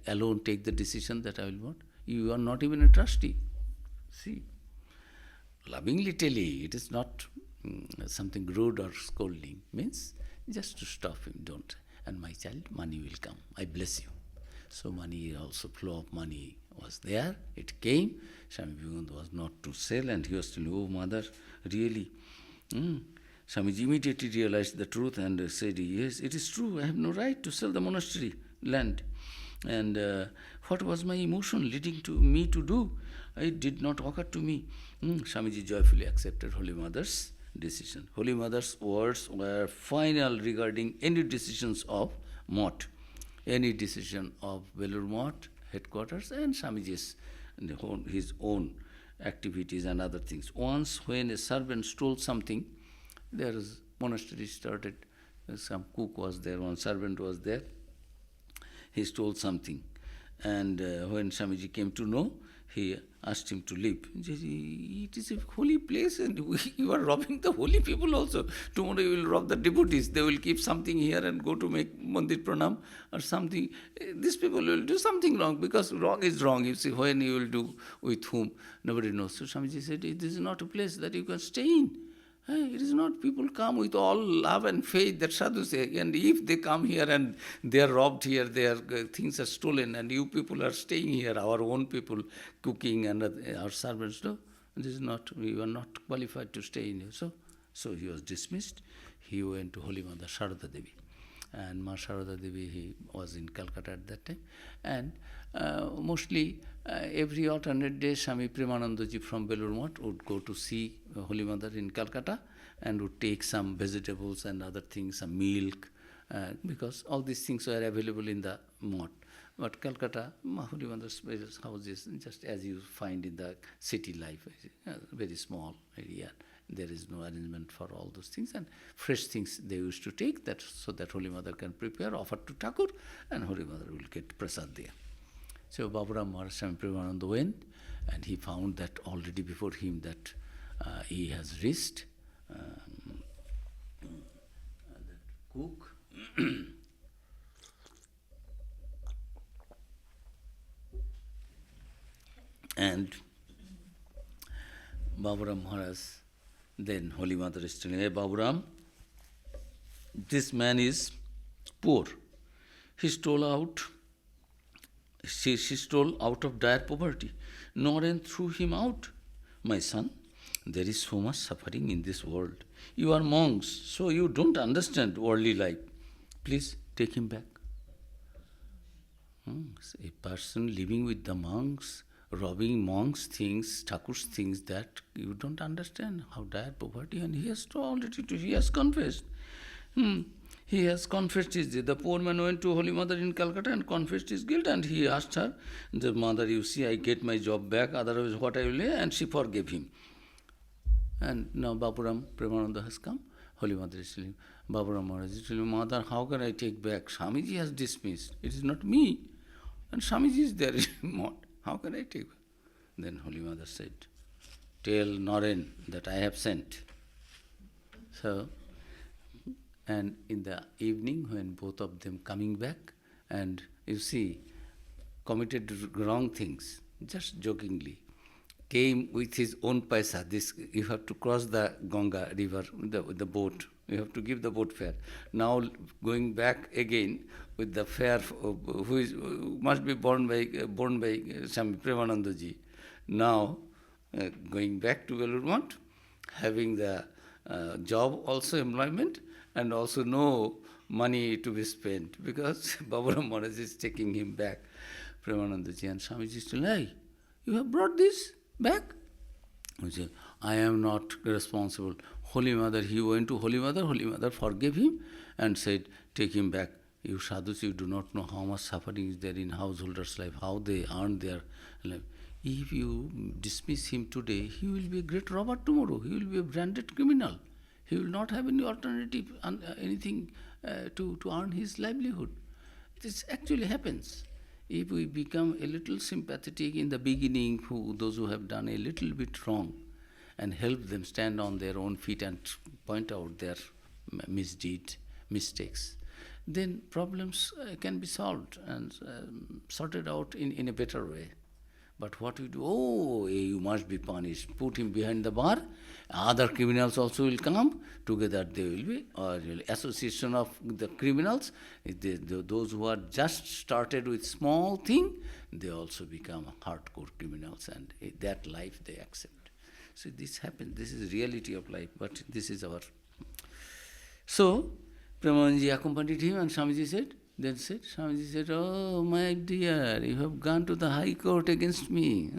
alone take the decision that I will want? You are not even a trustee. See, lovingly tell you, it is not something rude or scolding. Means just to stop him, don't. And my child, money will come. I bless you. So money also, flow of money was there. It came. Swami Vivekananda was not to sell, and he was telling, oh Mother, really? Swamiji immediately realized the truth and said, yes, it is true. I have no right to sell the monastery land. And what was my emotion leading to me to do? It did not occur to me. Swamiji joyfully accepted Holy Mother's decision. Holy Mother's words were final regarding any decisions of mott, any decision of Belur Mott headquarters, and Swamiji's his own activities and other things. Once when a servant stole something, there is monastery started, some cook was there, one servant was there, he stole something. And when Swamiji came to know, he asked him to leave. He said, it is a holy place and you are robbing the holy people also. Tomorrow you will rob the devotees. They will keep something here and go to make mandir pranam or something. These people will do something wrong because wrong is wrong. You see, when you will do with whom, nobody knows. So Swamiji said, this is not a place that you can stay in. It is not, people come with all love and faith that sadhu say, and if they come here and they are robbed here, their things are stolen, and you people are staying here, our own people cooking and our servants, no, this is not, we are not qualified to stay in here. So he was dismissed. He went to Holy Mother Sharada Devi. And Ma Sharada Devi, he was in Calcutta at that time. And mostly every alternate day, Swami Premanandaji from Belur Math would go to see Holy Mother in Calcutta and would take some vegetables and other things, some milk, because all these things were available in the Math. But Calcutta, Holy Mother's house is just as you find in the city life, very small area. There is no arrangement for all those things, and fresh things they used to take that so that Holy Mother can prepare, offer to Thakur, and Holy Mother will get prasad there. So Baburam Maharaj Swami Premananda went, and he found that already before him that he has reached that cook. And Baburam Maharaj, then Holy Mother is telling, hey Baburam, this man is poor. He stole out, she stole out of dire poverty. Naren threw him out. My son, there is so much suffering in this world. You are monks, so you don't understand worldly life. Please take him back. A person living with the monks, robbing monks' things, Thakur's things, that you don't understand how dire poverty, and he has he has confessed. He has confessed his guilt. The poor man went to Holy Mother in Calcutta and confessed his guilt, and he asked her, the mother, you see, I get my job back, otherwise what I will do, and she forgave him. And now Baburam Premananda has come. Holy Mother is telling, Baburam Maharaj is telling, Mother, how can I take back? Swamiji has dismissed. It is not me. And Swamiji is there. How can I take back? Then Holy Mother said, tell Naren that I have sent. So, and in the evening when both of them coming back, and you see, committed wrong things, just jokingly, came with his own paisa. This, you have to cross the Ganga river with the boat. You have to give the boat fare. Now going back again with the fare, who must be borne by Swami Premanandaji. Now going back to Belur Math, having the job also, employment, and also no money to be spent, because Baburam Maharaj is taking him back. Premanandaji and Swamiji is telling, hey, you have brought this back? He said, I am not responsible. Holy Mother, he went to Holy Mother forgave him and said, take him back. You sadhus, you do not know how much suffering is there in householders' life, how they earn their life. If you dismiss him today, he will be a great robber tomorrow. He will be a branded criminal. He will not have any alternative, anything to earn his livelihood. This actually happens. If we become a little sympathetic in the beginning, those who have done a little bit wrong, and help them stand on their own feet and point out their mistakes, then problems can be solved and sorted out in a better way. But what we do, oh, you must be punished, put him behind the bar, other criminals also will come, together they will be, or association of the criminals, those who are just started with small thing, they also become hardcore criminals, and that life they accept. So this happens, this is reality of life, but this is our... So, Premanandaji accompanied him, and Swamiji said, oh my dear, you have gone to the High Court against me.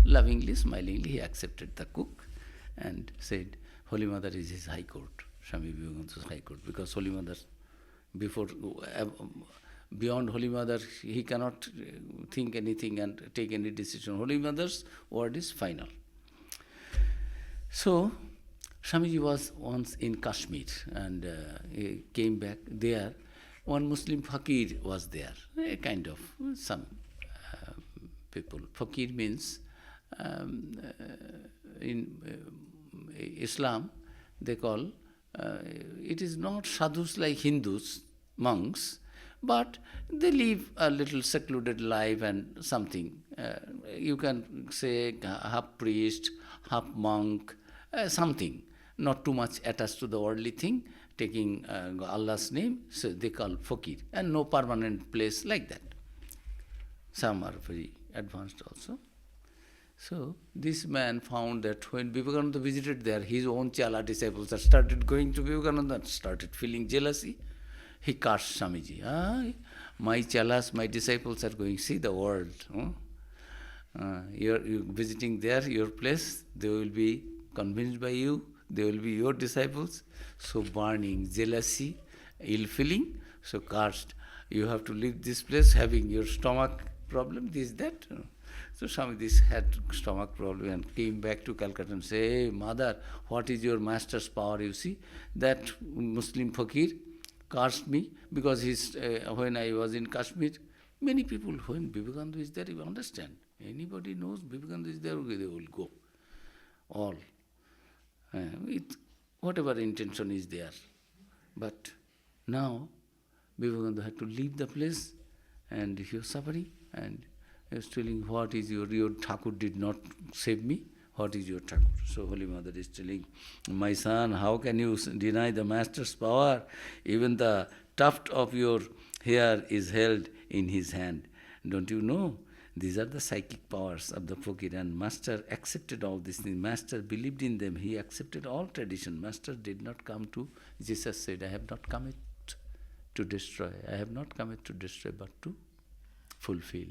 Lovingly, smilingly, he accepted the cook and said, Holy Mother is his High Court, Swami Vivekananda's High Court, because Holy Mother, beyond Holy Mother, he cannot think anything and take any decision. Holy Mother's word is final. So, Swamiji was once in Kashmir, and he came back there. One Muslim fakir was there, a kind of some people. Fakir means in Islam, they call, it is not sadhus like Hindus, monks, but they live a little secluded life and something. You can say half priest, half monk, something. Not too much attached to the worldly thing, taking Allah's name, so they call fakir. And no permanent place like that. Some are very advanced also. So this man found that when Vivekananda visited there, his own Chala disciples had started going to Vivekananda and started feeling jealousy. He cursed Swamiji. My Chalas, my disciples are going, see the world. You're visiting there, your place, they will be convinced by you, they will be your disciples. So burning, jealousy, ill feeling, so cursed. You have to leave this place having your stomach problem, this, that. So Swami had stomach problem and came back to Calcutta and said, hey, mother, what is your master's power, you see? That Muslim fakir cursed me because when I was in Kashmir, many people, when Vivekananda is there, you understand. Anybody knows Vivekananda is there, they will go. All. With whatever intention is there. But now, Vivekananda had to leave the place and he was suffering and he was telling, what is your Thakur did not save me? What is your Thakur? So Holy Mother is telling, my son, how can you deny the master's power? Even the tuft of your hair is held in his hand. Don't you know? These are the psychic powers of the fakir, and master accepted all these things. Master believed in them. He accepted all tradition. Master did not come to, Jesus said, I have not come to destroy. I have not come to destroy, but to fulfill.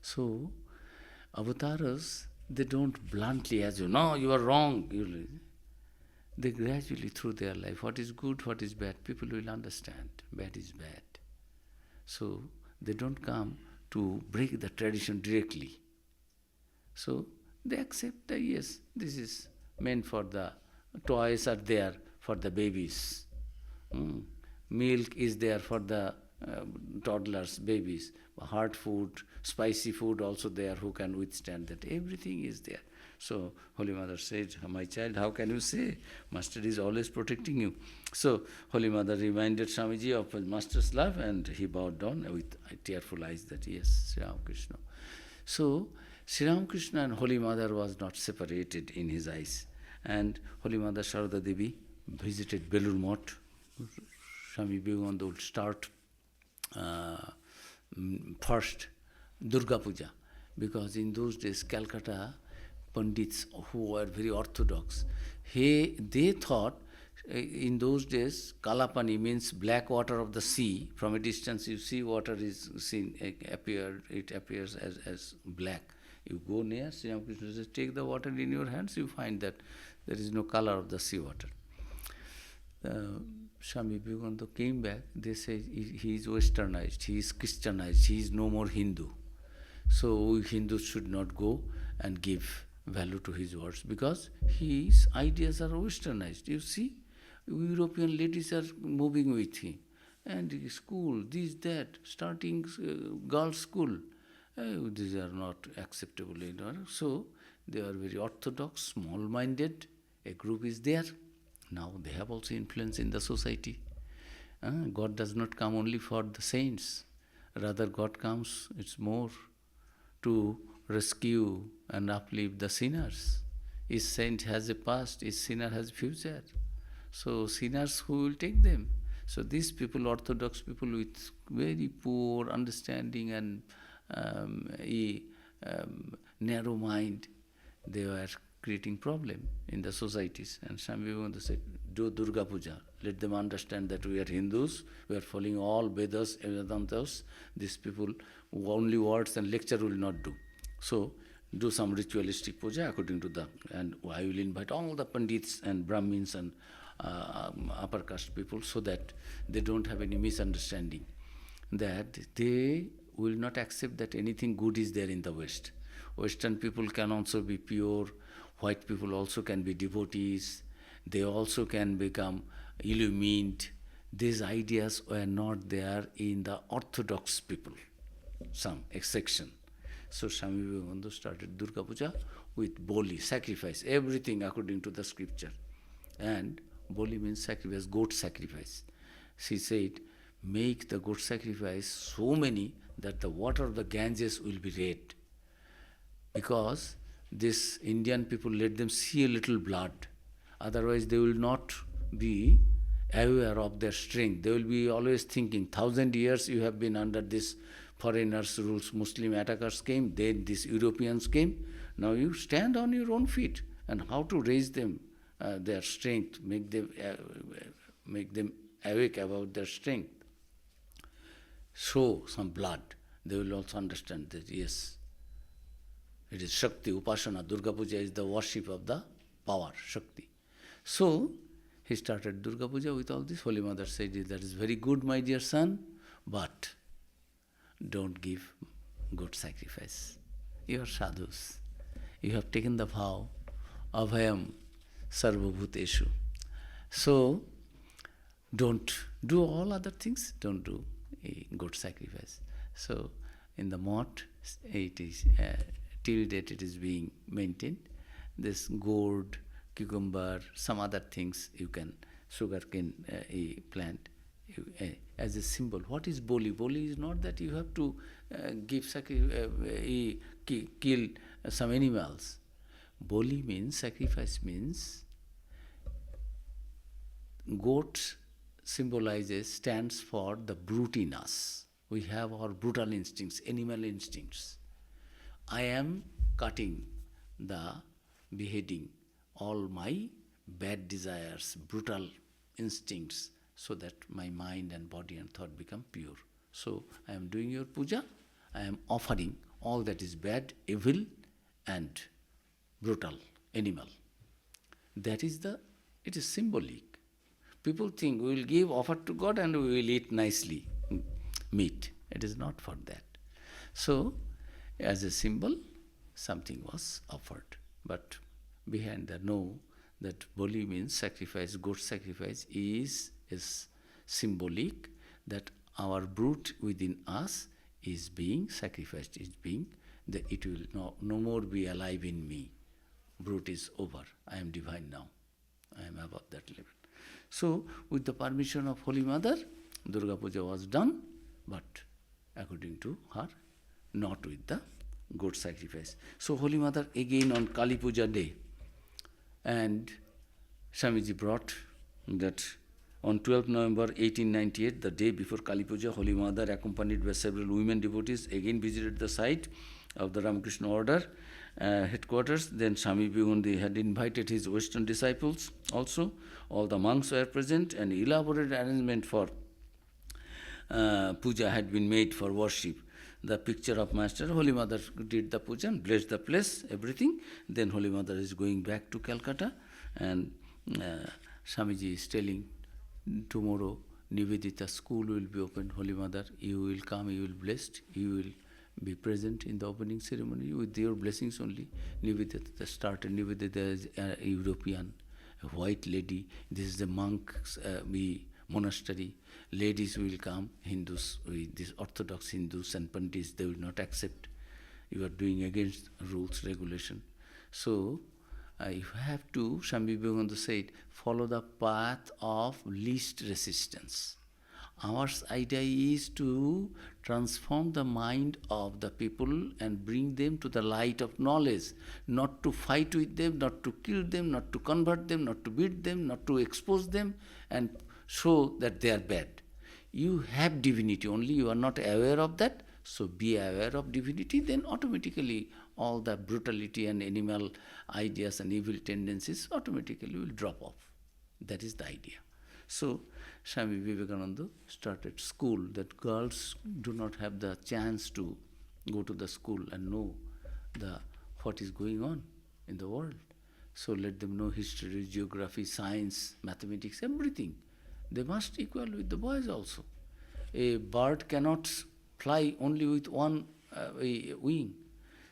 So, avatars, they don't bluntly, as you know, you are wrong. They gradually, through their life, what is good, what is bad, people will understand. Bad is bad. So, they don't come to break the tradition directly. So, they accept that, yes, this is meant for the, toys are there for the babies. Milk is there for the toddlers, babies. Hard food, spicy food also there who can withstand that. Everything is there. So Holy Mother said, my child, how can you say? Master is always protecting you. So Holy Mother reminded Swamiji of his Master's love and he bowed down with tearful eyes that yes, Sri Ramakrishna. So Sri Ramakrishna and Holy Mother was not separated in his eyes. And Holy Mother Sharada Devi visited Belur Math. Swami Vivekananda would start first Durga Puja, because in those days Calcutta Pandits who were very orthodox, they thought in those days Kalapani means black water of the sea. From a distance you see water is seen, it appears as black. You go near, Sri Ramakrishna says, take the water in your hands, you find that there is no color of the sea water. Swami Vivekananda came back, they say he is westernized, he is Christianized, he is no more Hindu. So we Hindus should not go and give value to his words because his ideas are westernized. You see, European ladies are moving with him. And school, this, that, starting girls' school. These are not acceptable. So they are very orthodox, small-minded. A group is there. Now they have also influence in the society. God does not come only for the saints. Rather, God comes, it's more to rescue and uplift the sinners. Each saint has a past, each sinner has a future. So sinners, who will take them? So these people, orthodox people with very poor understanding and narrow mind, they were creating problem in the societies. And Swami Vivekananda said, do Durga Puja. Let them understand that we are Hindus, we are following all Vedas, Vedantas. These people, only words and lecture will not do. So, do some ritualistic puja according to and I will invite all the Pandits and Brahmins and upper caste people so that they don't have any misunderstanding. That they will not accept that anything good is there in the West. Western people can also be pure, white people also can be devotees, they also can become illumined. These ideas were not there in the orthodox people, some section. So Swami Vivekananda started Durga Puja with boli, sacrifice, everything according to the scripture. And boli means sacrifice, goat sacrifice. She said, make the goat sacrifice so many that the water of the Ganges will be red. Because this Indian people, let them see a little blood. Otherwise they will not be aware of their strength. They will be always thinking, 1,000 years you have been under this foreigners' rules, Muslim attackers came, then these Europeans came. Now you stand on your own feet, and how to raise them, their strength, make them awake about their strength. Show some blood. They will also understand that yes, it is Shakti, Upasana. Durga Puja is the worship of the power, Shakti. So he started Durga Puja with all this. Holy Mother said, that is very good, my dear son, but don't give goat sacrifice. You are sadhus. You have taken the vow, Abhayam Sarvabhuteshu. So don't do all other things, don't do a goat sacrifice. So in the mott, it is till date it is being maintained. This gourd, cucumber, some other things you can, sugarcane plant as a symbol. What is boli? Boli is not that you have to kill some animals. Boli means, sacrifice means, goat symbolizes, stands for the brute in us. We have our brutal instincts, animal instincts. I am cutting the beheading all my bad desires, brutal instincts, so that my mind and body and thought become pure. So I am doing your puja, I am offering all that is bad, evil and brutal, animal. That is it is symbolic. People think we will give offer to God and we will eat nicely meat. It is not for that. So as a symbol, something was offered. But behind the that boli means sacrifice, goat sacrifice is symbolic, that our brute within us is being sacrificed, it will no more be alive in me. Brute is over. I am divine now. I am above that level. So with the permission of Holy Mother, Durga Puja was done, but according to her, not with the goat sacrifice. So Holy Mother again on Kali Puja day, and Swamiji brought that on 12th November 1898, the day before Kali Puja, Holy Mother, accompanied by several women devotees, again visited the site of the Ramakrishna Order headquarters. Then Swami Vivekananda had invited his Western disciples also. All the monks were present, and elaborate arrangement for puja had been made for worship. The picture of Master, Holy Mother did the puja and blessed the place, everything. Then Holy Mother is going back to Calcutta, and Swamiji is telling, tomorrow Nivedita school will be opened. Holy Mother, you will come, you will be blessed, you will be present in the opening ceremony with your blessings only. Nivedita started. Nivedita is a European, a white lady. This is the monks' monastery. Ladies will come, Hindus, these Orthodox Hindus and Pandits, they will not accept. You are doing against rules, regulation. So, you have to, Swami Vivekananda said, follow the path of least resistance. Our idea is to transform the mind of the people and bring them to the light of knowledge, not to fight with them, not to kill them, not to convert them, not to beat them, not to expose them and show that they are bad. You have divinity, only you are not aware of that. So be aware of divinity, then automatically all the brutality and animal ideas and evil tendencies automatically will drop off. That is the idea. So Swami Vivekananda started school, that girls do not have the chance to go to the school and know what is going on in the world. So let them know history, geography, science, mathematics, everything. They must equal with the boys also. A bird cannot fly only with one wing.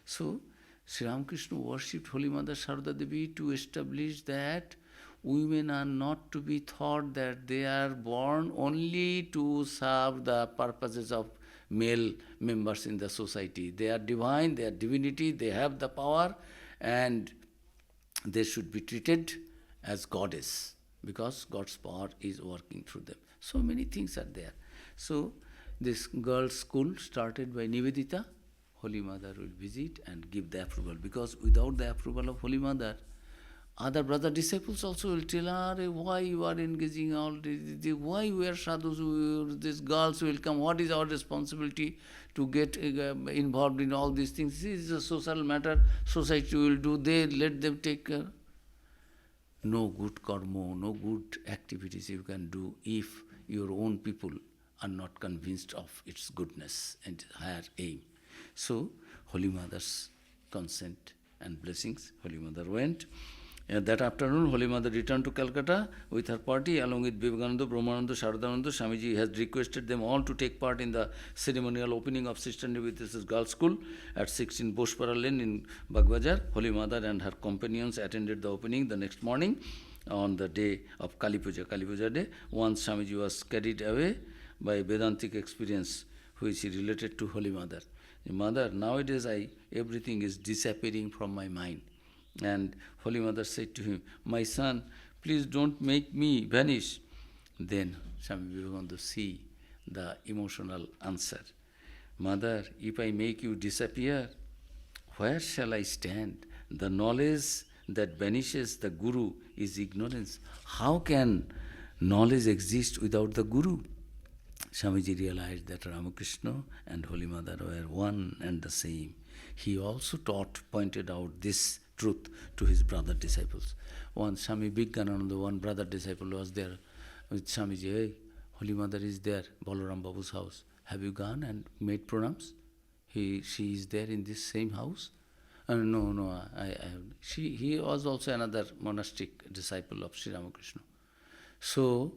So Sri Ramakrishna worshipped Holy Mother Sharda Devi to establish that women are not to be thought that they are born only to serve the purposes of male members in the society. They are divine, they are divinity, they have the power, and they should be treated as goddess because God's power is working through them. So many things are there. So this girls' school started by Nivedita. Holy Mother will visit and give the approval, because without the approval of Holy Mother, other brother disciples also will tell her, why you are engaging all this, why we are sadhus, these girls will come, what is our responsibility to get involved in all these things? This is a social matter, society will do, they let them take care. No good karma, no good activities you can do if your own people are not convinced of its goodness and higher aim. So, Holy Mother's consent and blessings, Holy Mother went. That afternoon, Holy Mother returned to Calcutta with her party along with Vivekananda, Brahmananda, Sharadananda. Swamiji has requested them all to take part in the ceremonial opening of Sister Nivedita's girls' school at 16 Boshpara Lane in Bagbajar. Holy Mother and her companions attended the opening the next morning on the day of Kali Puja day. Once Swamiji was carried away by Vedantic experience, which he related to Holy Mother. Mother, nowadays everything is disappearing from my mind. And Holy Mother said to him, my son, please don't make me vanish. Then Swami Vivekananda see the emotional answer. Mother, if I make you disappear, where shall I stand? The knowledge that vanishes the Guru is ignorance. How can knowledge exist without the Guru? Swamiji realized that Ramakrishna and Holy Mother were one and the same. He also pointed out this truth to his brother disciples. One Swami Bigyanananda, one brother disciple was there with Swamiji. Hey, Holy Mother is there, Balaram Babu's house. Have you gone and made pranams? She is there in this same house? No, he was also another monastic disciple of Sri Ramakrishna. So,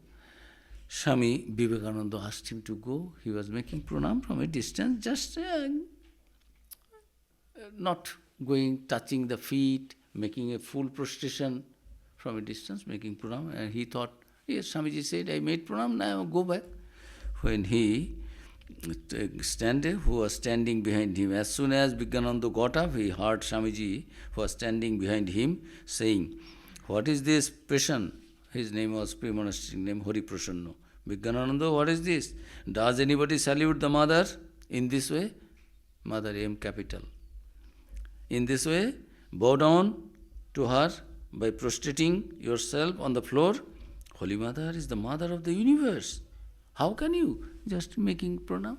Swami Vivekananda asked him to go. He was making pranam from a distance, just not going, touching the feet, making a full prostration from a distance, making pranam. And he thought, yes, Swamiji said, I made pranam, now go back. When he who was standing behind him, as soon as Bigyananda got up, he heard Swamiji, who was standing behind him, saying, what is this passion? His name was pre-monastic name, Hari Prasanna. Bigyananda, what is this? Does anybody salute the mother in this way? Mother, M capital. In this way, bow down to her by prostrating yourself on the floor. Holy Mother is the mother of the universe. How can you just making pranam?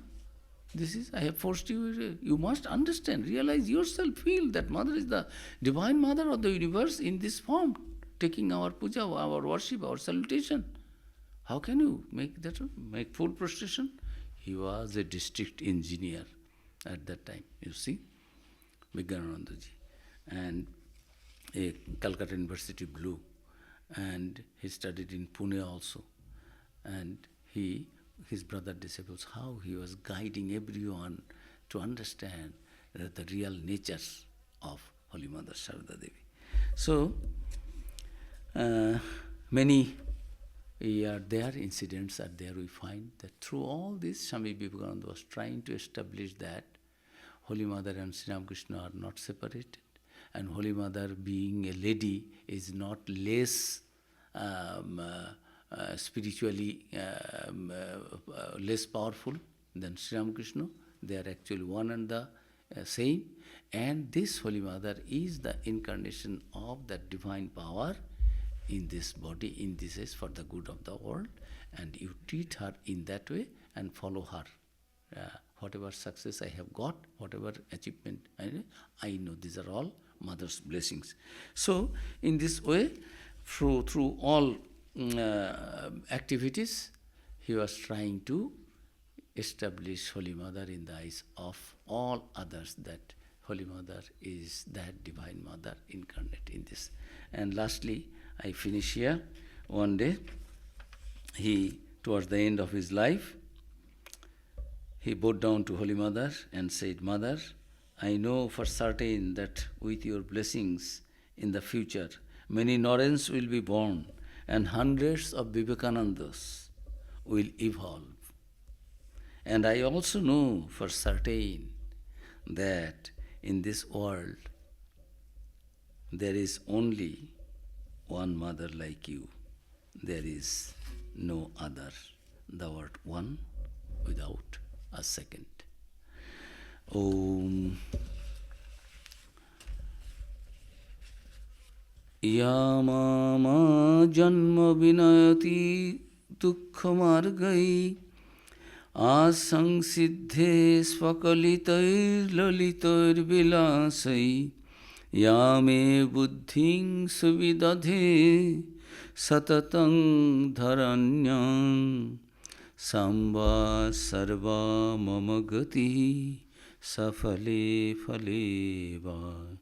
This is, I have forced you, you must understand, realize yourself, feel that Mother is the divine mother of the universe in this form, taking our puja, our worship, our salutation. How can you make that, make full prostration? He was a district engineer at that time, you see, Bigyananandaji. And a Calcutta University Blue. And he studied in Pune also. And his brother disciples, how he was guiding everyone to understand the real nature of Holy Mother Sharada Devi. So, many incidents are there. We find that through all this, Swami Vivekananda was trying to establish that Holy Mother and Sri Ramakrishna are not separated, and Holy Mother, being a lady, is not less spiritually less powerful than Sri Ramakrishna. They are actually one and the same. And this Holy Mother is the incarnation of that divine power in this body, in this age, for the good of the world. And you treat her in that way and follow her. Whatever success I have got, whatever achievement I know, these are all Mother's blessings. So, in this way, through all activities, he was trying to establish Holy Mother in the eyes of all others, that Holy Mother is that divine Mother incarnate in this. And lastly, I finish here. One day, towards the end of his life, he bowed down to Holy Mother and said, Mother, I know for certain that with your blessings in the future, many Narayans will be born and hundreds of Vivekanandas will evolve. And I also know for certain that in this world there is only one mother like you. There is no other. Thou art one without a second. Om Yamama Janma Vinayati Dukkhamargai Asangsiddhe Svakalitai Lalitai Vilasai Yame Buddhing Suvidadhe Satatang Dharanyam Samba Sarva Mamagati Safale Faleva